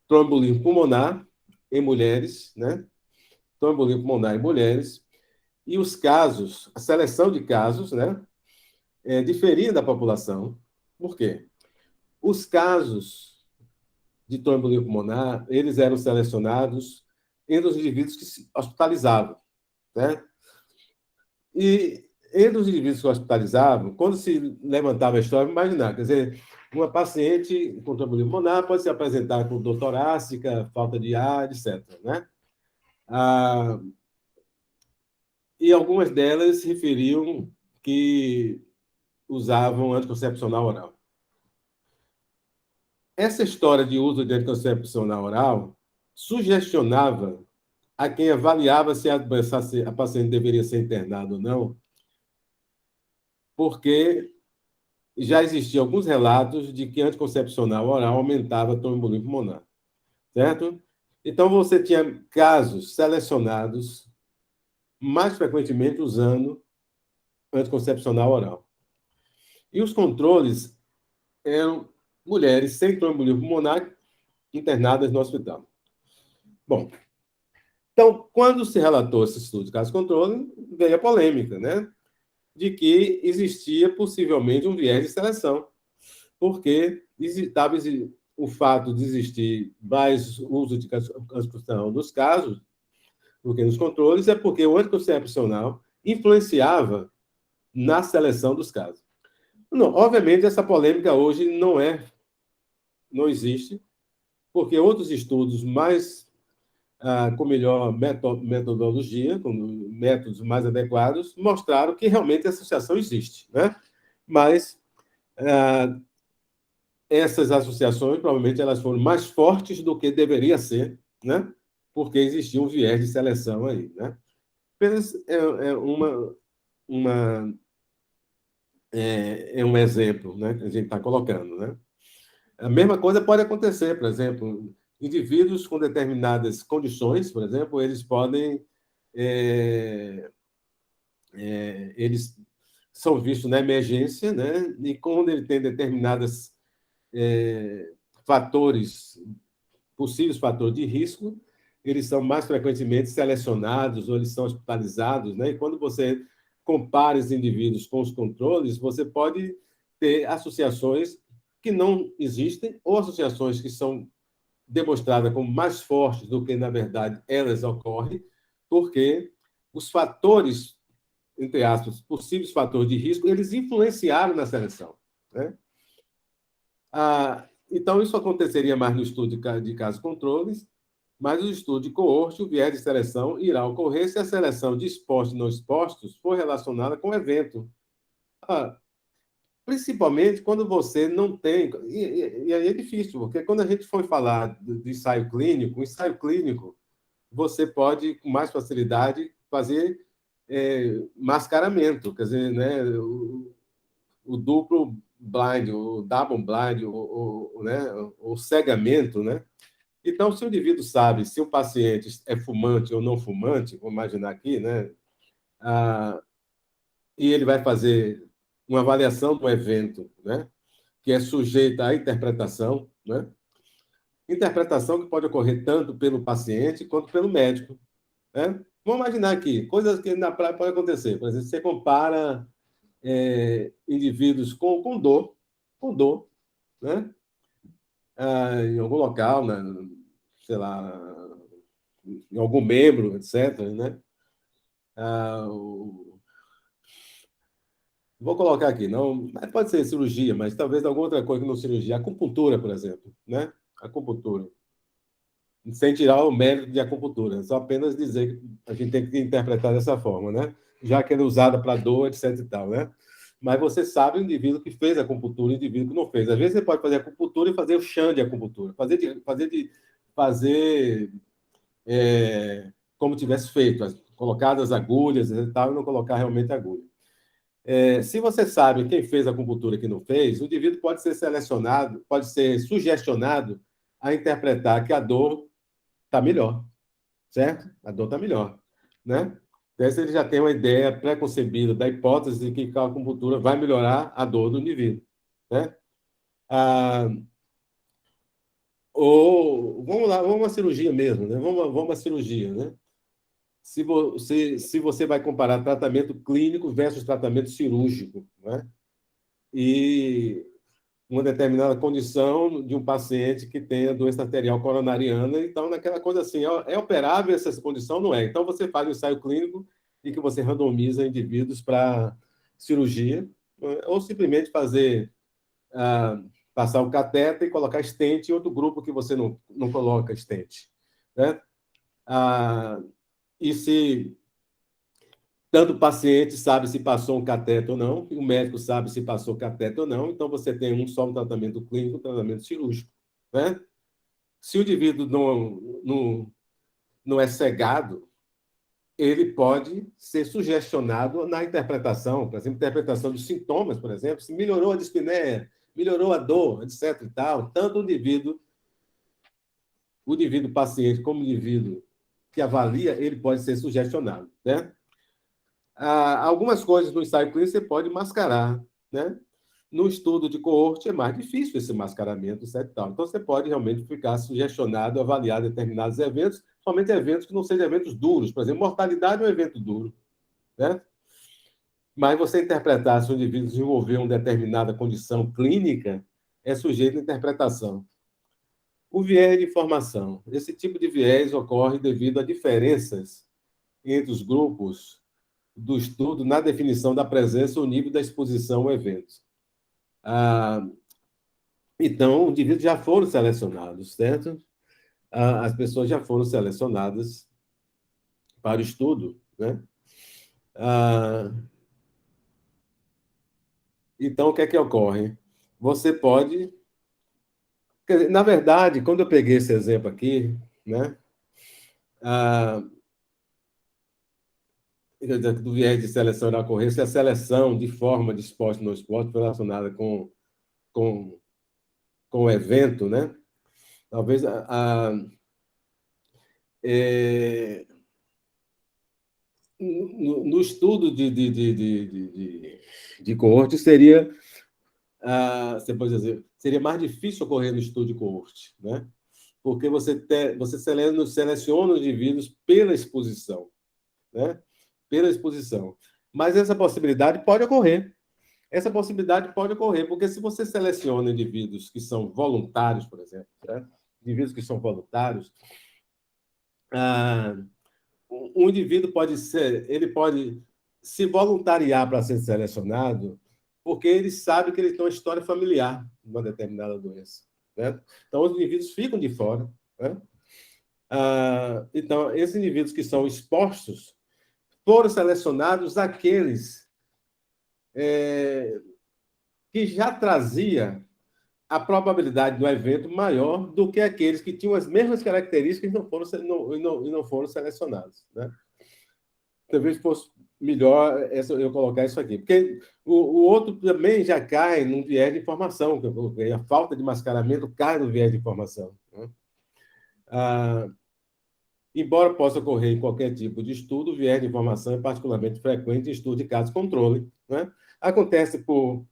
trombolimpo pulmonar em mulheres, né? Trombolimpo pulmonar em mulheres, e os casos, a seleção de casos, né, diferia da população. Por quê? Os casos de trombolimpo pulmonar, eles eram selecionados entre os indivíduos que se hospitalizavam, né? E entre os indivíduos que se hospitalizavam, quando se levantava a história, imaginar, quer dizer, uma paciente com trombolimpo pulmonar pode se apresentar com dor torácica, falta de ar, etc., né? Ah, e algumas delas referiam que usavam anticoncepcional oral. Essa história de uso de anticoncepcional oral sugestionava a quem avaliava se a paciente deveria ser internada ou não, porque já existiam alguns relatos de que anticoncepcional oral aumentava a trombolimpo pulmonar, certo? Então, você tinha casos selecionados mais frequentemente usando anticoncepcional oral. E os controles eram mulheres sem trombolimpo pulmonar internadas no hospital. Bom, então, quando se relatou esse estudo de caso controle, veio a polêmica, né? De que existia possivelmente um viés de seleção, porque estava o fato de existir mais uso de anticoncepcional nos casos do que nos controles, é porque o anticoncepcional influenciava na seleção dos casos. Não, obviamente, essa polêmica hoje não existe, porque outros estudos mais com melhor metodologia, com métodos mais adequados, mostraram que realmente a associação existe, né? Mas essas associações provavelmente elas foram mais fortes do que deveria ser, né? Porque existia um viés de seleção aí, né? Apenas uma um exemplo, né? Que a gente está colocando, né? A mesma coisa pode acontecer, por exemplo, indivíduos com determinadas condições, por exemplo, eles podem eles são vistos na emergência, né? E quando ele tem determinadas fatores, possíveis fatores de risco, eles são mais frequentemente selecionados ou eles são hospitalizados, né? E quando você compara os indivíduos com os controles, você pode ter associações que não existem ou associações que são demonstradas como mais fortes do que, na verdade, elas ocorrem, porque os fatores, entre aspas, possíveis fatores de risco, eles influenciaram na seleção, né? Então, isso aconteceria mais no estudo de casos controles, mas o estudo de coorte, o viés de seleção irá ocorrer se a seleção de expostos e não expostos for relacionada com o evento. Ah, Principalmente quando você não tem. E aí é difícil, porque quando a gente for falar do ensaio clínico, você pode, com mais facilidade, fazer mascaramento, quer dizer, né, o duplo blind, o double blind, né, o cegamento, né? Então, se o indivíduo sabe se o paciente é fumante ou não fumante, vou imaginar aqui, né? Ah, e ele vai fazer uma avaliação do evento, né? Que é sujeita à interpretação, né? Interpretação que pode ocorrer tanto pelo paciente quanto pelo médico, né? Vamos imaginar aqui, coisas que na prática podem acontecer. Por exemplo, você compara indivíduos com dor, né? Em algum local, né? Sei lá, em algum membro, etc., né? Vou colocar aqui, não, pode ser cirurgia, mas talvez alguma outra coisa que não cirurgia. Acupuntura, por exemplo, né? Acupuntura. Sem tirar o mérito de acupuntura, só apenas dizer que a gente tem que interpretar dessa forma, né? Já que ela é usada para dor, etc e tal, né? Mas você sabe o indivíduo que fez acupuntura e o indivíduo que não fez. Às vezes você pode fazer acupuntura e fazer o chão de acupuntura, fazer como tivesse feito, colocado as agulhas e tal, e não colocar realmente a agulha. Se você sabe quem fez a acupuntura e quem não fez, o indivíduo pode ser selecionado, pode ser sugestionado a interpretar que a dor está melhor, certo? A dor está melhor, né? Então, se ele já tem uma ideia pré-concebida da hipótese de que a acupuntura vai melhorar a dor do indivíduo, né? Ah, ou, vamos lá, vamos uma cirurgia mesmo, né? Vamos uma cirurgia, né? Se você vai comparar tratamento clínico versus tratamento cirúrgico, né? E uma determinada condição de um paciente que tenha doença arterial coronariana, então, naquela coisa assim, é operável essa condição? Não é. Então, você faz um ensaio clínico e que você randomiza indivíduos para cirurgia, ou simplesmente fazer, ah, passar o cateter e colocar stent em outro grupo que você não coloca stent, né? Ah, e se tanto o paciente sabe se passou um cateter ou não, e o médico sabe se passou cateter ou não, então você tem um só um tratamento clínico, um tratamento cirúrgico, né? Se o indivíduo não é cegado, ele pode ser sugestionado na interpretação, por exemplo, interpretação dos sintomas, por exemplo, se melhorou a dispneia, melhorou a dor, etc. e tal, tanto o indivíduo paciente como o indivíduo que avalia, ele pode ser sugestionado, né? Algumas coisas no ensaio clínico você pode mascarar, né? No estudo de coorte é mais difícil esse mascaramento, etc. Tal. Então você pode realmente ficar sugestionado a avaliar determinados eventos, somente eventos que não sejam eventos duros. Por exemplo, mortalidade é um evento duro, né? Mas você interpretar se o indivíduo desenvolveu uma determinada condição clínica é sujeito à interpretação. O viés de informação. Esse tipo de viés ocorre devido a diferenças entre os grupos do estudo na definição da presença ou nível da exposição ao evento. Ah, então, os indivíduos já foram selecionados, certo? As pessoas já foram selecionadas para o estudo, né? Ah, então, o que é que ocorre? Você pode... Na verdade, quando eu peguei esse exemplo aqui, né? Ah, do viés de seleção da ocorrência, a seleção de forma de esporte e não esporte relacionada com, com o evento, né? Talvez é, no estudo de coorte seria, você pode dizer, seria mais difícil ocorrer no estudo de coorte, né? Porque você seleciona os indivíduos pela exposição, né? Pela exposição. Mas essa possibilidade pode ocorrer. Essa possibilidade pode ocorrer, porque se você seleciona indivíduos que são voluntários, por exemplo, né? Indivíduos que são voluntários, ah, um indivíduo ele pode se voluntariar para ser selecionado, porque ele sabe que ele tem uma história familiar de uma determinada doença, né? Então, os indivíduos ficam de fora, né? Então, esses indivíduos que são expostos foram selecionados aqueles que já trazia a probabilidade do evento maior do que aqueles que tinham as mesmas características e não foram selecionados, né? Talvez fosse melhor eu colocar isso aqui. Porque o outro também já cai num viés de informação, que eu coloquei. A falta de mascaramento cai no viés de informação, né? Ah, embora possa ocorrer em qualquer tipo de estudo, o viés de informação é particularmente frequente em estudo de caso controle, né? Acontece por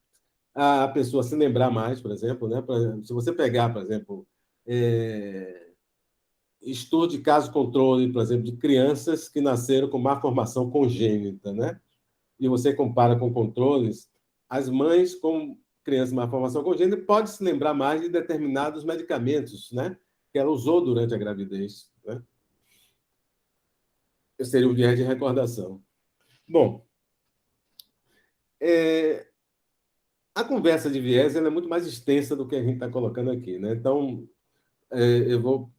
a pessoa se lembrar mais, por exemplo, né? Se você pegar, por exemplo, estudo de caso controle, por exemplo, de crianças que nasceram com má formação congênita, né? E você compara com controles, as mães com crianças de má formação congênita podem se lembrar mais de determinados medicamentos, né? Que ela usou durante a gravidez, né? Seria um viés de recordação. Bom, a conversa de viés ela é muito mais extensa do que a gente está colocando aqui, né? Então, eu vou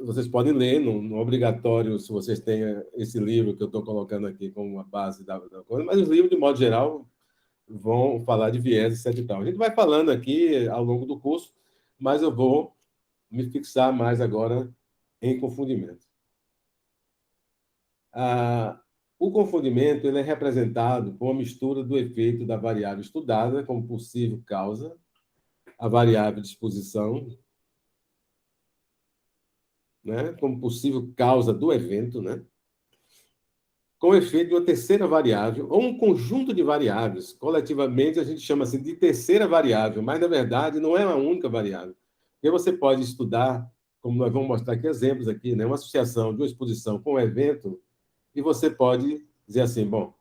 vocês podem ler, não é obrigatório se vocês têm esse livro que eu estou colocando aqui como uma base da coisa, mas os livros, de modo geral, vão falar de viés, etc. E tal. A gente vai falando aqui ao longo do curso, mas eu vou me fixar mais agora em confundimento. O confundimento ele é representado por uma mistura do efeito da variável estudada como possível causa, a variável de exposição, né, como possível causa do evento, né, com o efeito de uma terceira variável ou um conjunto de variáveis. Coletivamente, a gente chama assim de terceira variável, mas, na verdade, não é uma única variável. Porque você pode estudar, como nós vamos mostrar aqui exemplos aqui, né, uma associação de uma exposição com um evento, e você pode dizer assim, bom,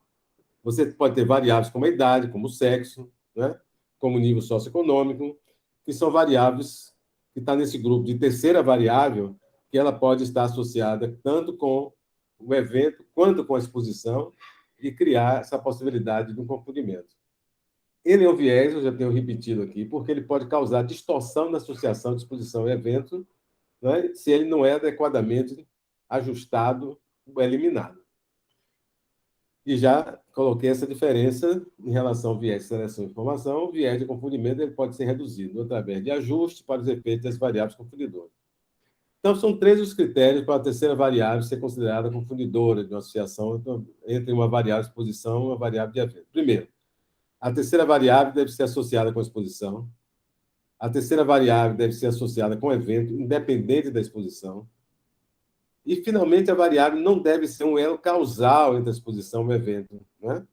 você pode ter variáveis como a idade, como o sexo, né? Como o nível socioeconômico, que são variáveis que estão nesse grupo de terceira variável, que ela pode estar associada tanto com o evento quanto com a exposição e criar essa possibilidade de um confundimento. Ele é um viés, eu já tenho repetido aqui, porque ele pode causar distorção na associação de exposição e evento, né? Se ele não é adequadamente ajustado ou eliminado. E já coloquei essa diferença em relação ao viés de seleção de informação. O viés de confundimento ele pode ser reduzido através de ajuste para os efeitos das variáveis confundidoras. Então, são três os critérios para a terceira variável ser considerada confundidora de uma associação entre uma variável de exposição e uma variável de evento. Primeiro, a terceira variável deve ser associada com a exposição. A terceira variável deve ser associada com o evento, independente da exposição. E, finalmente, a variável não deve ser um elo causal entre a exposição e o evento, né?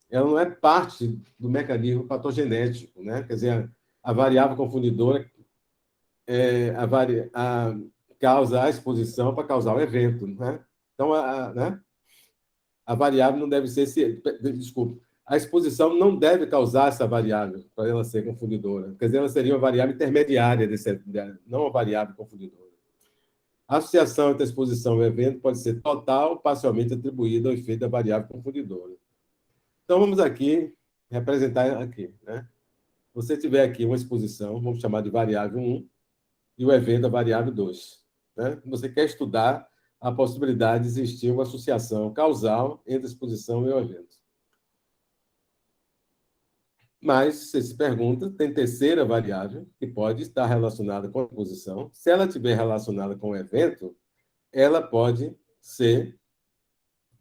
Ela não é parte do mecanismo patogenético, né? Quer dizer, a variável confundidora causa a exposição para causar o evento, né? Então, né? A variável não deve ser desculpa, a exposição não deve causar essa variável para ela ser confundidora. Quer dizer, ela seria uma variável intermediária não uma variável confundidora. A associação entre a exposição e o evento pode ser total ou parcialmente atribuída ao efeito da variável confundidora. Então, vamos aqui representar aqui, né? Você tiver aqui uma exposição, vamos chamar de variável 1, e o evento a variável 2. Né? Você quer estudar a possibilidade de existir uma associação causal entre a exposição e o evento. Mas, você se pergunta, tem terceira variável, que pode estar relacionada com a exposição. Se ela estiver relacionada com o evento, ela pode ser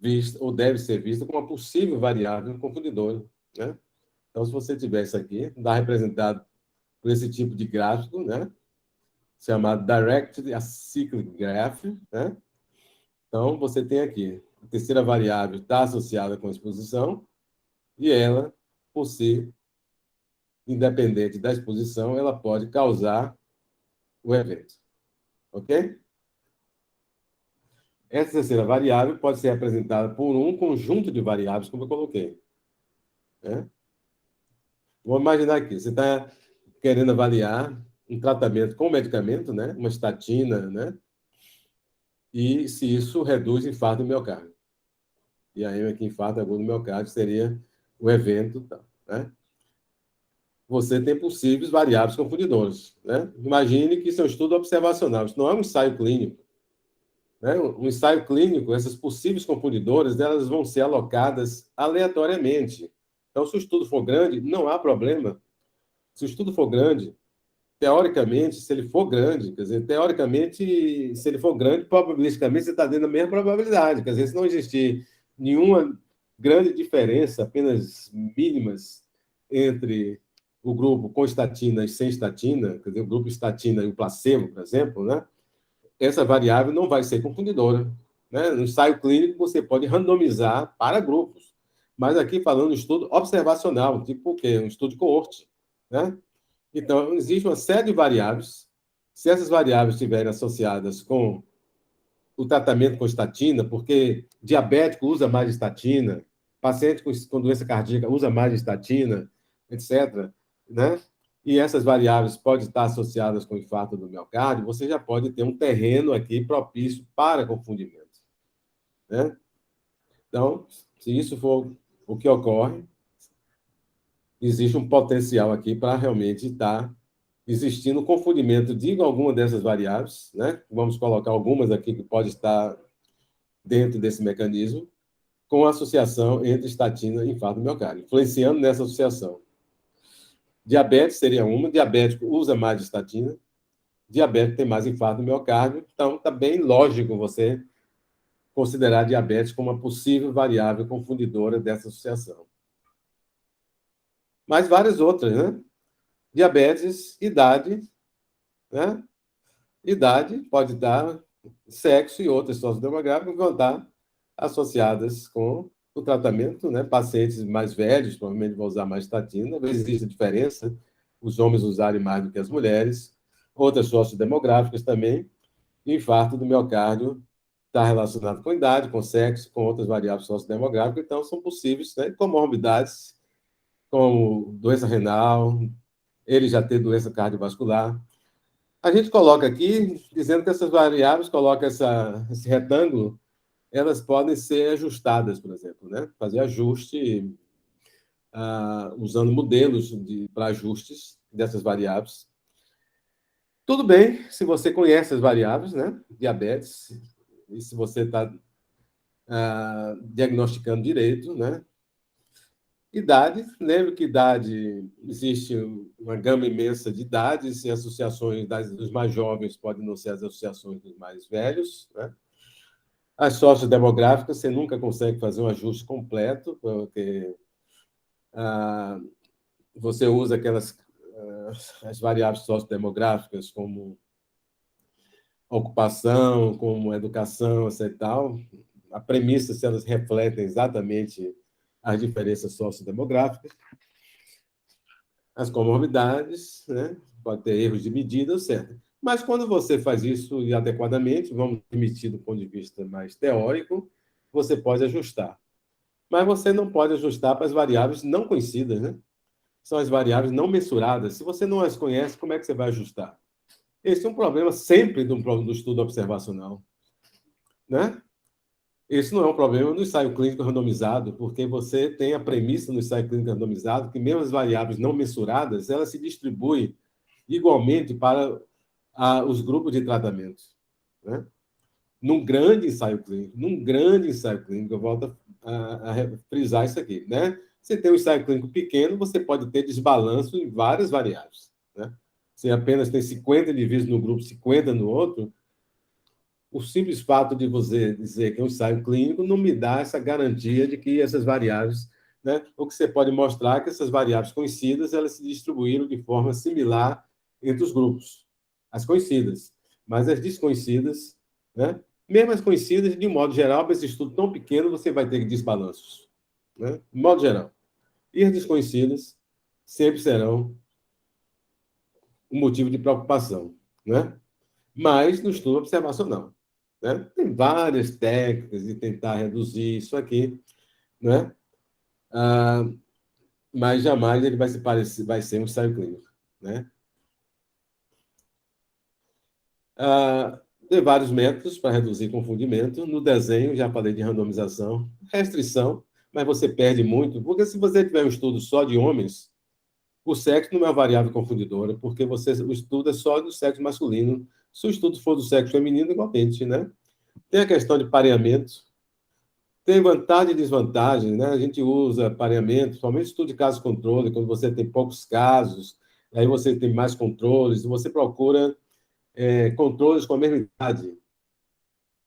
vista, ou deve ser vista, como uma possível variável confundidora. Né? Então, se você tiver isso aqui, dá representado por esse tipo de gráfico, né? Chamado Directed Acyclic Graph, né? Então, você tem aqui, a terceira variável está associada com a exposição, e ela, por ser independente da exposição, ela pode causar o evento. Ok? Essa terceira variável pode ser representada por um conjunto de variáveis, como eu coloquei. Né? Vamos imaginar aqui, você está querendo avaliar um tratamento com medicamento, né? Uma estatina, né? E se isso reduz infarto do miocárdio. E aí, aqui, infarto agudo do miocárdio seria o evento, né? Você tem possíveis variáveis confundidoras, né? Imagine que isso é um estudo observacional, isso não é um ensaio clínico. Né? Um ensaio clínico, essas possíveis confundidoras, elas vão ser alocadas aleatoriamente. Então, se o estudo for grande, não há problema. Se o estudo for grande, teoricamente, se ele for grande, quer dizer, teoricamente, se ele for grande, probabilisticamente você está dentro da mesma probabilidade. Quer dizer, se não existir nenhuma grande diferença, apenas mínimas, entre o grupo com estatina e sem estatina, quer dizer, o grupo estatina e o placebo, por exemplo, né? Essa variável não vai ser confundidora. Né? No ensaio clínico, você pode randomizar para grupos. Mas aqui falando de estudo observacional, tipo o quê? Um estudo de coorte. Né? Então, existe uma série de variáveis. Se essas variáveis estiverem associadas com o tratamento com estatina, porque diabético usa mais estatina, paciente com doença cardíaca usa mais estatina, etc., né? E essas variáveis podem estar associadas com infarto do miocárdio, você já pode ter um terreno aqui propício para confundimento, né? Então, se isso for o que ocorre, existe um potencial aqui para realmente estar existindo confundimento de alguma dessas variáveis, né? Vamos colocar algumas aqui que pode estar dentro desse mecanismo, com a associação entre estatina e infarto do miocárdio, influenciando nessa associação. Diabetes seria uma, diabético usa mais estatina, diabético tem mais infarto do miocárdio, então está bem lógico você considerar a diabetes como uma possível variável confundidora dessa associação. Mas várias outras, né? Diabetes, idade, né? Idade pode dar, sexo e outras sociodemográficas vão estar associadas com o tratamento, né? Pacientes mais velhos provavelmente vão usar mais estatina, às vezes existe diferença, os homens usarem mais do que as mulheres, outras sociodemográficas também, infarto do miocárdio está relacionado com idade, com sexo, com outras variáveis sociodemográficas, então são possíveis, né? Comorbidades, como doença renal, ele já ter doença cardiovascular. A gente coloca aqui, dizendo que essas variáveis, coloca esse retângulo, elas podem ser ajustadas, por exemplo, né? Fazer ajuste usando modelos para ajustes dessas variáveis. Tudo bem, se você conhece as variáveis, né? Diabetes, e se você está diagnosticando direito, né? Idade, lembre que idade, existe uma gama imensa de idades e associações dos mais jovens podem não ser as associações dos mais velhos, né? As sociodemográficas, você nunca consegue fazer um ajuste completo, porque você usa as variáveis sociodemográficas como ocupação, como educação, etc. E tal. A premissa se elas refletem exatamente as diferenças sociodemográficas, as comorbidades, né? Pode ter erros de medida, certo? Mas quando você faz isso adequadamente, vamos admitir do ponto de vista mais teórico, você pode ajustar. Mas você não pode ajustar para as variáveis não conhecidas, né? São as variáveis não mensuradas. Se você não as conhece, como é que você vai ajustar? Esse é um problema sempre do estudo observacional, né? Esse não é um problema no ensaio clínico randomizado, porque você tem a premissa no ensaio clínico randomizado que mesmo as variáveis não mensuradas, elas se distribuem igualmente para os grupos de tratamento, né? Num grande ensaio clínico, eu volto a frisar isso aqui, né? Você tem um ensaio clínico pequeno, você pode ter desbalanço em várias variáveis, né? Se apenas tem 50 indivíduos no grupo, 50 no outro, o simples fato de você dizer que é um ensaio clínico não me dá essa garantia de que essas variáveis, né? O que você pode mostrar é que essas variáveis conhecidas, elas se distribuíram de forma similar entre os grupos, as conhecidas, mas as desconhecidas, né? Mesmo as conhecidas, de um modo geral, para esse estudo tão pequeno, você vai ter desbalanços, né? De modo geral. E as desconhecidas sempre serão um motivo de preocupação, né? Mas no estudo observacional, né? Tem várias técnicas de tentar reduzir isso aqui, né? Mas jamais ele vai se parecer, vai ser um ensaio clínico, né? Tem vários métodos para reduzir confundimento. No desenho, já falei de randomização, restrição, mas você perde muito, porque se você tiver um estudo só de homens, o sexo não é uma variável confundidora, porque o estudo é só do sexo masculino. Se o estudo for do sexo feminino, igualmente, né? Tem a questão de pareamento, tem vantagem e desvantagem, né? A gente usa pareamento, somente estudo de caso controle, quando você tem poucos casos, aí você tem mais controles, você procura controles com a mesma idade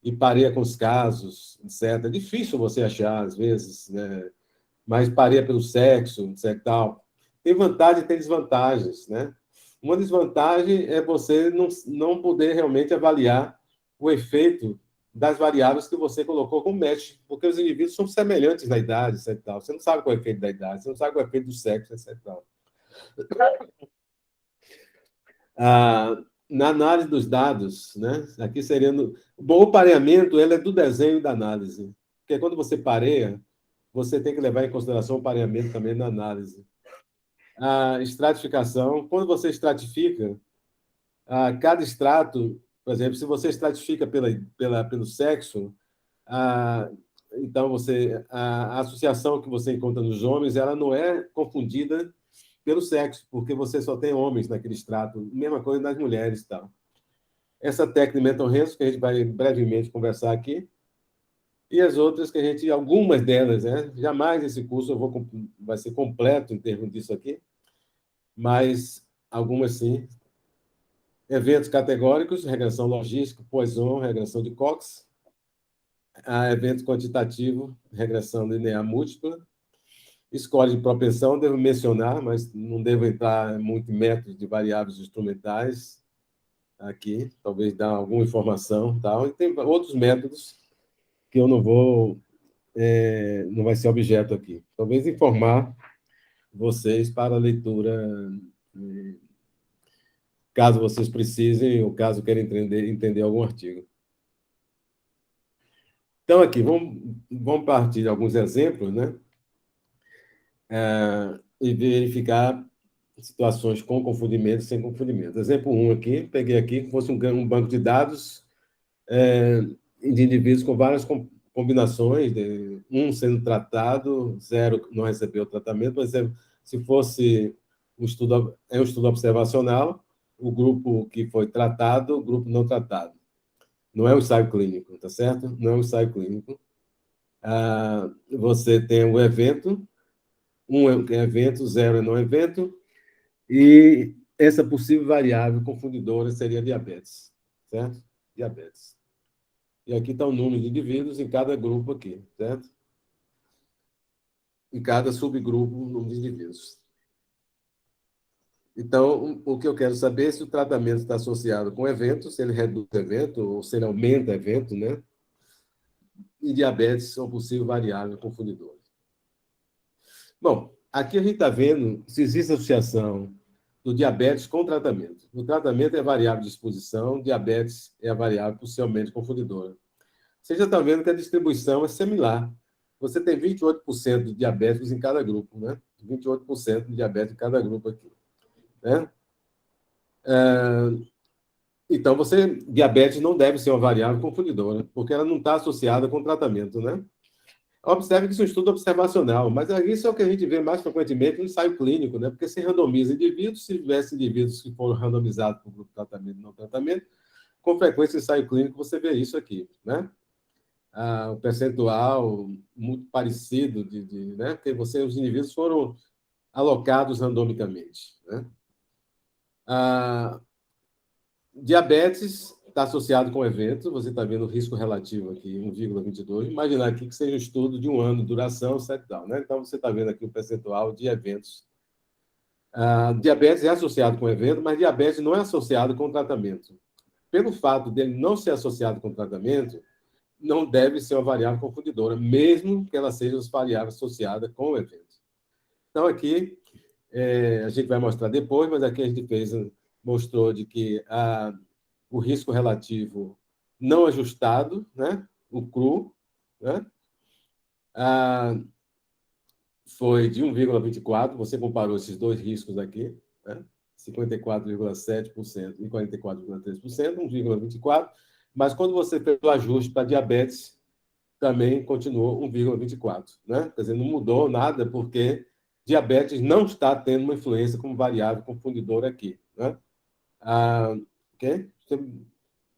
e pareia com os casos, etc. É difícil você achar, às vezes, né? Mas pareia pelo sexo, etc. Tal. Tem vantagem e tem desvantagens, né? Uma desvantagem é você não poder realmente avaliar o efeito das variáveis que você colocou como match, porque os indivíduos são semelhantes na idade, etc. Tal. Você não sabe qual é o efeito da idade, você não sabe qual é o efeito do sexo, etc. Tal. Na análise dos dados, né? Aqui seria bom, o pareamento ele é do desenho da análise, porque quando você pareia, você tem que levar em consideração o pareamento também na análise. A estratificação, quando você estratifica, cada extrato, por exemplo, se você estratifica pelo sexo, a, então a associação que você encontra nos homens, ela não é confundida pelo sexo, porque você só tem homens naquele extrato, mesma coisa nas mulheres e tal. Essa técnica de mental renzo, que a gente vai brevemente conversar aqui, e as outras que a gente, algumas delas, né? Jamais esse curso vai ser completo em termos disso aqui, mas algumas sim. Eventos categóricos, regressão logística, Poisson, regressão de Cox. a evento quantitativo, regressão linear múltipla, score de propensão, devo mencionar, mas não devo entrar muito em métodos de variáveis instrumentais aqui, talvez dar alguma informação, tal. E tem outros métodos que eu não vou, não vai ser objeto aqui. Talvez informar vocês para a leitura, caso vocês precisem ou caso queiram entender algum artigo. Então, aqui, vamos partir de alguns exemplos, né? E verificar situações com confundimento e sem confundimento. Exemplo 1 aqui, peguei aqui, que fosse um banco de dados de indivíduos com várias combinações, um sendo tratado, zero não recebeu tratamento. Por exemplo, se fosse um estudo observacional, o grupo que foi tratado, o grupo não tratado. Não é um ensaio clínico, tá certo? Não é um ensaio clínico. Você tem o evento, um é evento, zero é não evento, e essa possível variável confundidora seria diabetes, certo? Diabetes. E aqui está o número de indivíduos em cada grupo aqui, certo? Em cada subgrupo, o número de indivíduos. Então, o que eu quero saber é se o tratamento está associado com evento, se ele reduz evento ou se ele aumenta evento, né? E diabetes são possível variável confundidora. Bom, aqui a gente está vendo se existe associação do diabetes com o tratamento. O tratamento é variável de exposição, diabetes é a variável possivelmente confundidora. Você já está vendo que a distribuição é similar. Você tem 28% de diabéticos em cada grupo, né? 28% de diabéticos em cada grupo aqui, né? Então, diabetes não deve ser uma variável confundidora, porque ela não está associada com tratamento, né? Observe que isso é um estudo observacional, mas isso é o que a gente vê mais frequentemente no ensaio clínico, né? Porque se randomiza indivíduos, se tivesse indivíduos que foram randomizados por grupo de tratamento e não tratamento, com frequência no ensaio clínico você vê isso aqui, né? O percentual muito parecido né? Porque os indivíduos foram alocados randomicamente, né? Diabetes está associado com evento, você está vendo o risco relativo aqui, 1,22. Imaginar aqui que seja um estudo de um ano de duração, etc. Né? Então, você está vendo aqui o percentual de eventos. Diabetes é associado com evento, mas diabetes não é associado com tratamento. Pelo fato dele não ser associado com tratamento, não deve ser uma variável confundidora, mesmo que ela seja uma variável associada com o evento. Então, aqui, a gente vai mostrar depois, mas aqui a gente mostrou de que o risco relativo não ajustado, né? O cru, né? Foi de 1,24. Você comparou esses dois riscos aqui, né? 54,7% e 44,3%, 1,24. Mas quando você fez o ajuste para diabetes, também continuou 1,24. Né? Quer dizer, não mudou nada, porque diabetes não está tendo uma influência como variável confundidora aqui. Né? Okay?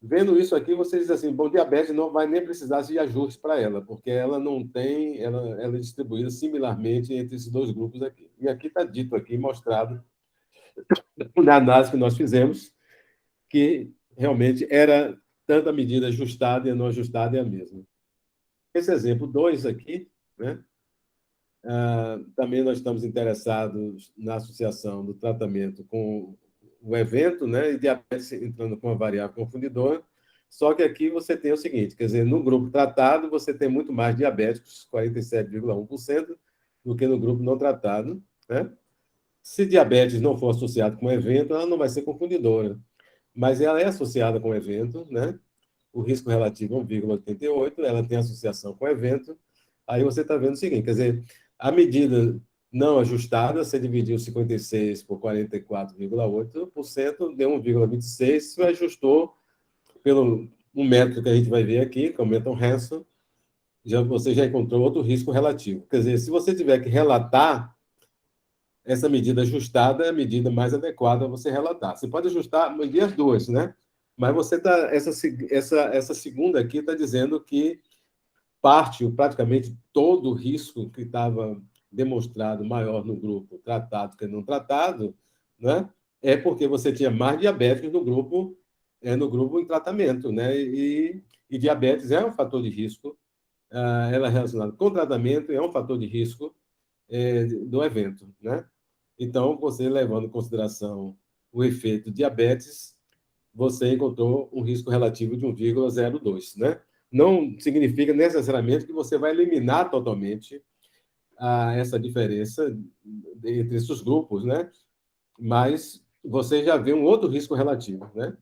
Vendo isso aqui, você diz assim, bom, diabetes não vai nem precisar de ajuste para ela, porque ela não tem, ela é distribuída similarmente entre esses dois grupos aqui. E aqui está dito aqui, mostrado na análise que nós fizemos, que realmente era tanto a medida ajustada e a não ajustada é a mesma. Esse exemplo 2 aqui, né? Também nós estamos interessados na associação do tratamento com o evento, né? E diabetes entrando com a variável confundidora. Só que aqui você tem o seguinte, quer dizer, no grupo tratado você tem muito mais diabéticos, 47,1%, do que no grupo não tratado, né? Se diabetes não for associado com o evento, ela não vai ser confundidora, mas ela é associada com o evento, né? O risco relativo é 1,88, ela tem associação com o evento. Aí você está vendo o seguinte, quer dizer, a medida não ajustada, você dividiu 56 por 44,8%, deu 1,26, se ajustou pelo um método que a gente vai ver aqui, que é o Menton Hanson, você já encontrou outro risco relativo. Quer dizer, se você tiver que relatar, essa medida ajustada é a medida mais adequada a você relatar. Você pode ajustar, medir as duas, né? Mas você tá, essa segunda aqui está dizendo que praticamente todo o risco que estava demonstrado maior no grupo tratado que não tratado, né? É porque você tinha mais diabéticos no grupo em tratamento, né? E diabetes é um fator de risco ela é relacionada com tratamento e é um fator de risco do evento, né? Então, você levando em consideração o efeito diabetes, você encontrou um risco relativo de 1,02, né? Não significa necessariamente que você vai eliminar totalmente essa diferença entre esses grupos, né? Mas você já vê um outro risco relativo, né?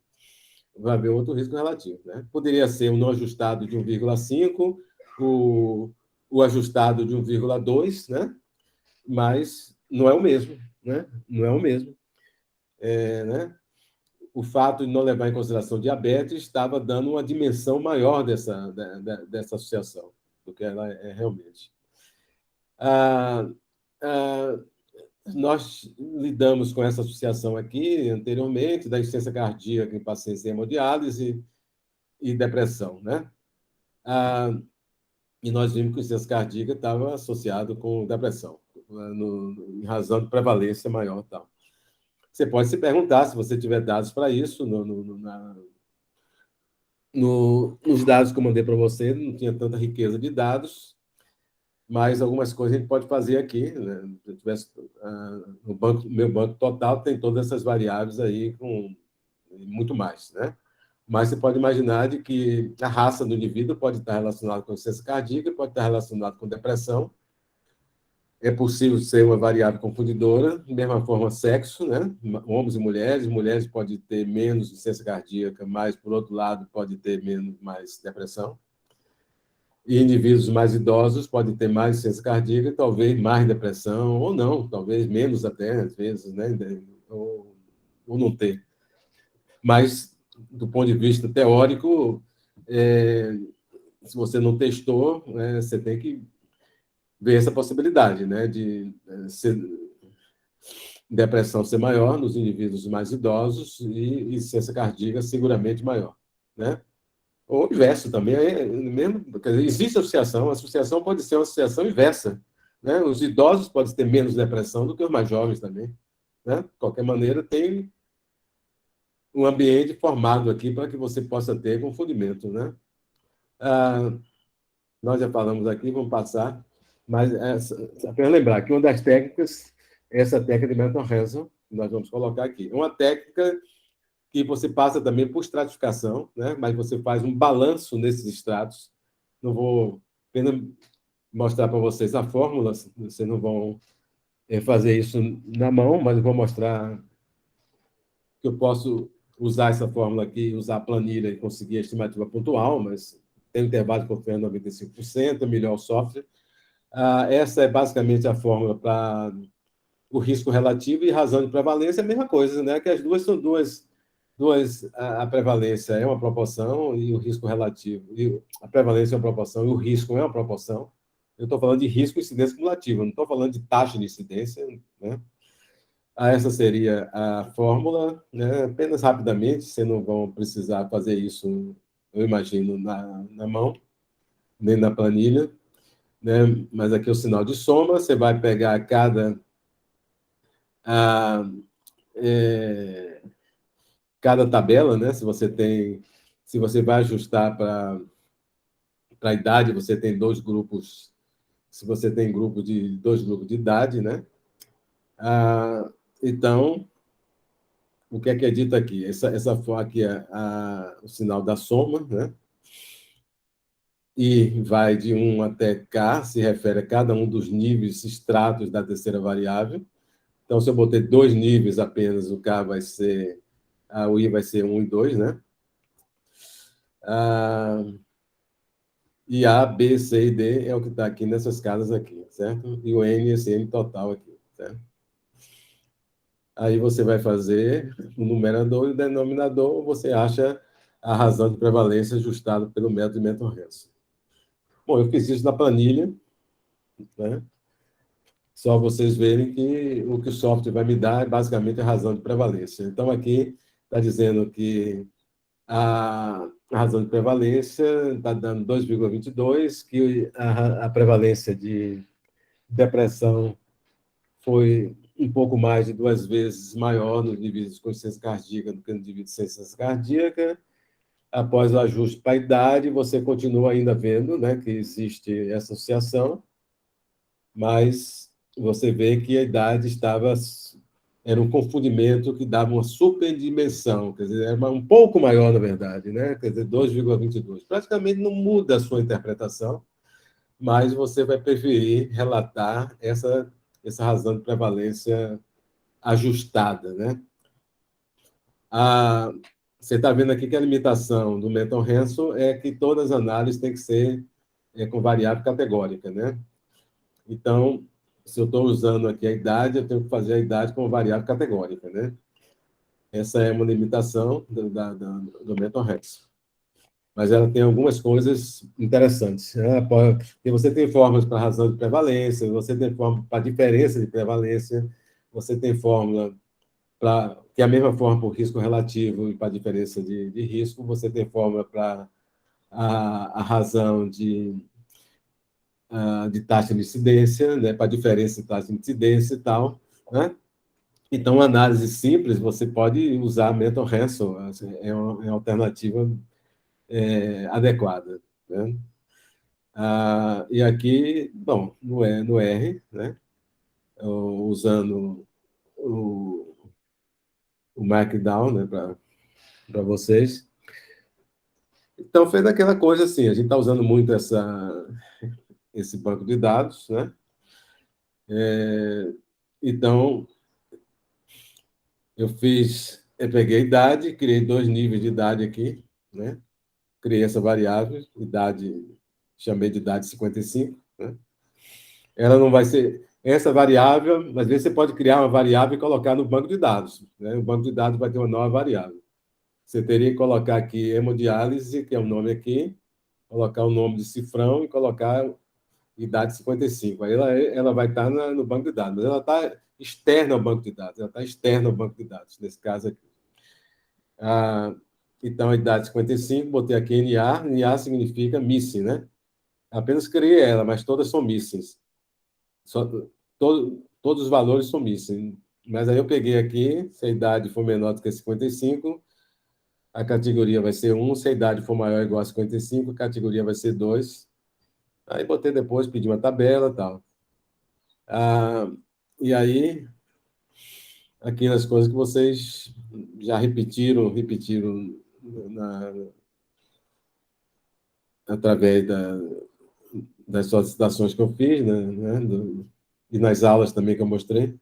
Vai haver outro risco relativo, né? Poderia ser um não ajustado de 1,5, o ajustado de 1,2, né? Mas não é o mesmo, né? Não é o mesmo, né? O fato de não levar em consideração diabetes estava dando uma dimensão maior dessa associação do que ela é realmente. Ah, ah, nós lidamos com essa associação aqui anteriormente, da insuficiência cardíaca em pacientes em hemodiálise e depressão, né? Ah, e nós vimos que a insuficiência cardíaca estava associado com depressão, em razão de prevalência maior, tal. Você pode se perguntar, se você tiver dados para isso, nos dados que eu mandei para você, não tinha tanta riqueza de dados, mas algumas coisas a gente pode fazer aqui, né? Se eu tivesse, no meu banco total tem todas essas variáveis aí com muito mais, né? Mas você pode imaginar de que a raça do indivíduo pode estar relacionada com insuficiência cardíaca, pode estar relacionada com depressão. É possível ser uma variável confundidora, da mesma forma sexo, né? Homens e mulheres podem ter menos insuficiência cardíaca, mas, por outro lado, pode ter mais depressão. E indivíduos mais idosos podem ter mais insuficiência cardíaca, talvez mais depressão, ou não, talvez menos até, às vezes, né? Ou não ter. Mas, do ponto de vista teórico, se você não testou, você tem que ver essa possibilidade, né? De depressão ser maior nos indivíduos mais idosos e insuficiência cardíaca seguramente maior, né? Ou o inverso também, mesmo, quer dizer, existe associação, a associação pode ser uma associação inversa, né? Os idosos podem ter menos depressão do que os mais jovens também, né? De qualquer maneira, tem um ambiente formado aqui para que você possa ter confundimento, né? Ah, nós já falamos aqui, vamos passar, mas apenas lembrar que uma das técnicas é essa técnica de Mental Hanson, que nós vamos colocar aqui. É uma técnica que você passa também por estratificação, né? Mas você faz um balanço nesses estratos. Não vou apenas mostrar para vocês a fórmula, vocês não vão fazer isso na mão, mas eu vou mostrar que eu posso usar essa fórmula aqui, usar a planilha e conseguir a estimativa pontual, mas tem um intervalo de confiança de 95%, melhor o software. Essa é basicamente a fórmula para o risco relativo e razão de prevalência, é a mesma coisa, né? Que as duas são a prevalência é uma proporção e o risco relativo, e a prevalência é uma proporção e o risco é uma proporção. Eu estou falando de risco e incidência cumulativa, não estou falando de taxa de incidência, né? Essa seria a fórmula, né? Apenas rapidamente, vocês não vão precisar fazer isso, eu imagino, na mão, nem na planilha, né? Mas aqui é o sinal de soma, você vai pegar a, é, cada tabela, né? Se você vai ajustar para a idade, você tem dois grupos, se você tem dois grupos de idade, né? Então, o que é dito aqui? Essa aqui é o sinal da soma, né? E vai de 1 até K, se refere a cada um dos níveis extratos da terceira variável. Então, se eu botei dois níveis apenas, o K vai ser, o I vai ser 1 e 2, né? E A, B, C e D é o que está aqui nessas casas aqui, certo? E o N, esse N total aqui, certo? Aí você vai fazer o numerador e o denominador, você acha a razão de prevalência ajustada pelo método de Menton-Hansen. Bom, eu fiz isso na planilha, né? Só vocês verem que o que o software vai me dar é basicamente a razão de prevalência. Então, aqui está dizendo que a razão de prevalência está dando 2,22, que a prevalência de depressão foi um pouco mais de duas vezes maior nos indivíduos com insuficiência cardíaca do que no indivíduo sem insuficiência cardíaca, Após o ajuste para a idade, você continua ainda vendo, né, que existe essa associação, mas você vê que a idade estava era um confundimento que dava uma superdimensão, quer dizer, era um pouco maior, na verdade, né? Quer dizer, 2,22. Praticamente não muda a sua interpretação, mas você vai preferir relatar essa razão de prevalência ajustada, né? A, você está vendo aqui que a limitação do Menton Hanson é que todas as análises têm que ser com variável categórica, né? Então, se eu estou usando aqui a idade, eu tenho que fazer a idade como variável categórica, né? Essa é uma limitação do Menton Hanson. Mas ela tem algumas coisas interessantes, né? Porque você tem formas para razão de prevalência, você tem fórmula para diferença de prevalência, você tem fórmula para que é a mesma forma para o risco relativo e para a diferença de risco, você tem fórmula para a razão de taxa de incidência, né, para a diferença de taxa de incidência e tal, né? Então, análise simples, você pode usar Menton Hanson, assim, é uma alternativa adequada, né? E aqui, bom, no R, né, usando o, o Markdown, né, para vocês. Então, fez aquela coisa assim, a gente está usando muito esse banco de dados, né? Então, eu peguei a idade, criei dois níveis de idade aqui, né? Criei essa variável, idade, chamei de idade 55, né? Ela não vai ser essa variável, às vezes você pode criar uma variável e colocar no banco de dados, né? O banco de dados vai ter uma nova variável. Você teria que colocar aqui hemodiálise, que é o nome aqui, colocar o nome de cifrão e colocar idade 55. Aí ela vai estar no banco de dados, mas ela está externa ao banco de dados, ela está externa ao banco de dados, nesse caso aqui. Então, a idade 55, botei aqui NA, NA significa missing, né? Apenas criei ela, mas todas são missings. Só, todos os valores são missing. Mas aí eu peguei aqui, se a idade for menor do que 55, a categoria vai ser 1, se a idade for maior ou igual a 55, a categoria vai ser 2. Aí botei depois, pedi uma tabela e tal. E aí, aqui nas coisas que vocês já repetiram na, através das solicitações que eu fiz, né, e nas aulas também que eu mostrei.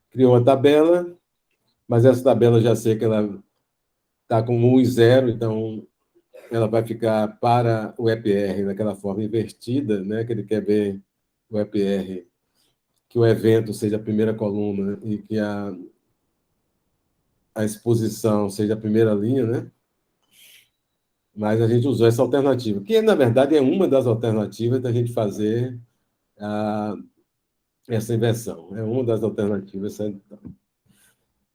Criou uma tabela, mas essa tabela eu já sei que ela está com 1 e 0, então ela vai ficar para o EPR naquela forma invertida, né, que ele quer ver o EPR, que o evento seja a primeira coluna e que a exposição seja a primeira linha, né? Mas a gente usou essa alternativa, que na verdade é uma das alternativas da gente fazer essa inversão. É uma das alternativas.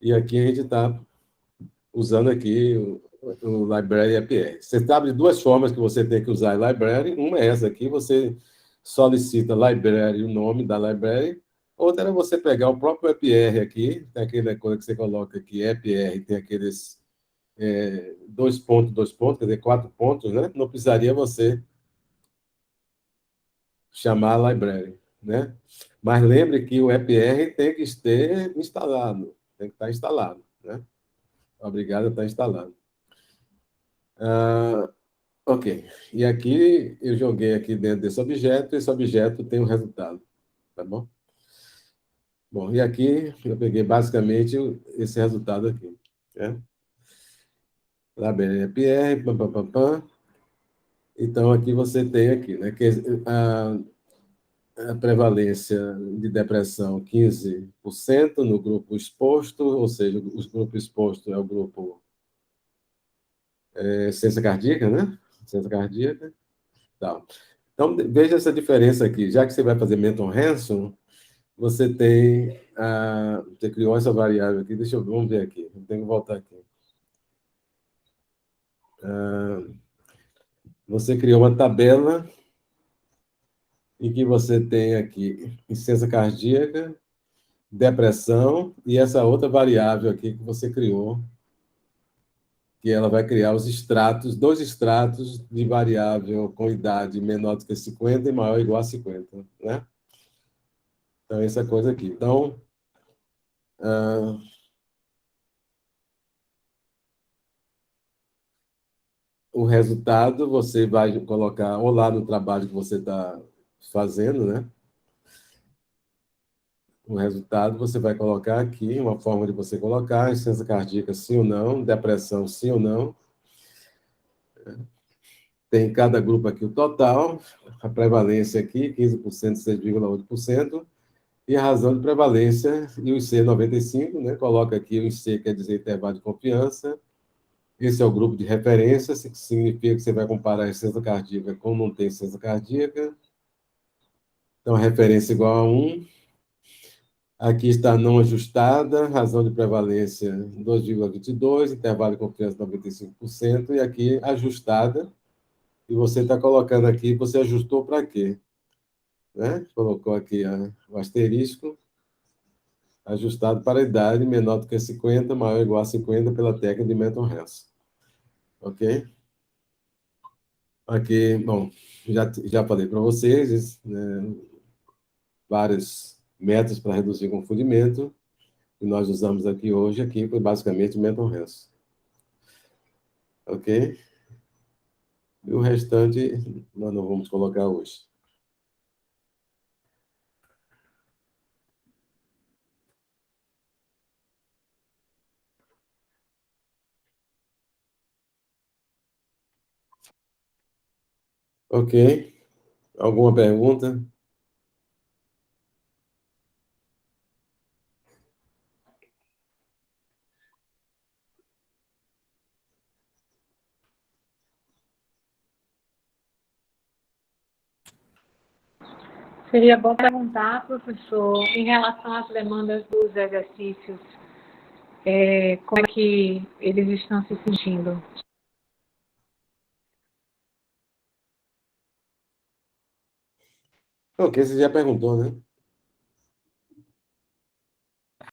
E aqui a gente está usando aqui o Library APR. Você sabe de duas formas que você tem que usar a Library. Uma é essa aqui, você solicita Library, o nome da Library. Outra era você pegar o próprio APR aqui, tem aquela coisa que você coloca aqui, APR, tem aqueles dois pontos, quer dizer, 4 pontos, né? Não precisaria você chamar a library, né? Mas lembre que o EPR tem que estar instalado, tem que estar instalado, né? Obrigado a estar instalado. Ok. E aqui eu joguei aqui dentro desse objeto, esse objeto tem um resultado, tá bom? Bom, e aqui eu peguei basicamente esse resultado aqui, né? Library EPR, pam, pam, pam, pam. Então aqui você tem aqui, né? Que a prevalência de depressão 15% no grupo exposto, ou seja, o grupo exposto é o grupo ciência cardíaca, né? Ciência cardíaca. Tal. Então, veja essa diferença aqui. Já que você vai fazer Menton Hanson, você tem. Você criou essa variável aqui. Deixa eu vamos ver aqui. Eu tenho que voltar aqui. Você criou uma tabela em que você tem aqui insuficiência cardíaca, depressão e essa outra variável aqui que você criou, que ela vai criar os extratos, dois extratos de variável com idade menor do que 50 e maior ou igual a 50, né? Então, essa coisa aqui. Então, ah, o resultado você vai colocar ou lá no trabalho que você está fazendo, né? O resultado você vai colocar aqui, uma forma de você colocar, insuficiência cardíaca sim ou não, depressão sim ou não. Tem cada grupo aqui o total, a prevalência aqui, 15%, 6,8%, e a razão de prevalência, e o IC 95, né? Coloca aqui o IC, quer dizer intervalo de confiança. Esse é o grupo de referência, que significa que você vai comparar a insuficiência cardíaca com não tem insuficiência cardíaca. Então, a referência igual a 1. Aqui está não ajustada, razão de prevalência 2,22, intervalo de confiança 95%, e aqui ajustada. E você está colocando aqui, você ajustou para quê? Né? Colocou aqui o asterisco, ajustado para a idade menor do que 50, maior ou igual a 50 pela técnica de Menton Health. Ok? Aqui, bom, já falei para vocês, né, vários métodos para reduzir confundimento, que nós usamos aqui foi basicamente o Menton Health. Ok? E o restante nós não vamos colocar hoje. Ok? Alguma pergunta? Seria bom perguntar, professor, em relação às demandas dos exercícios, como é que eles estão se sentindo? Ok, você já perguntou, né?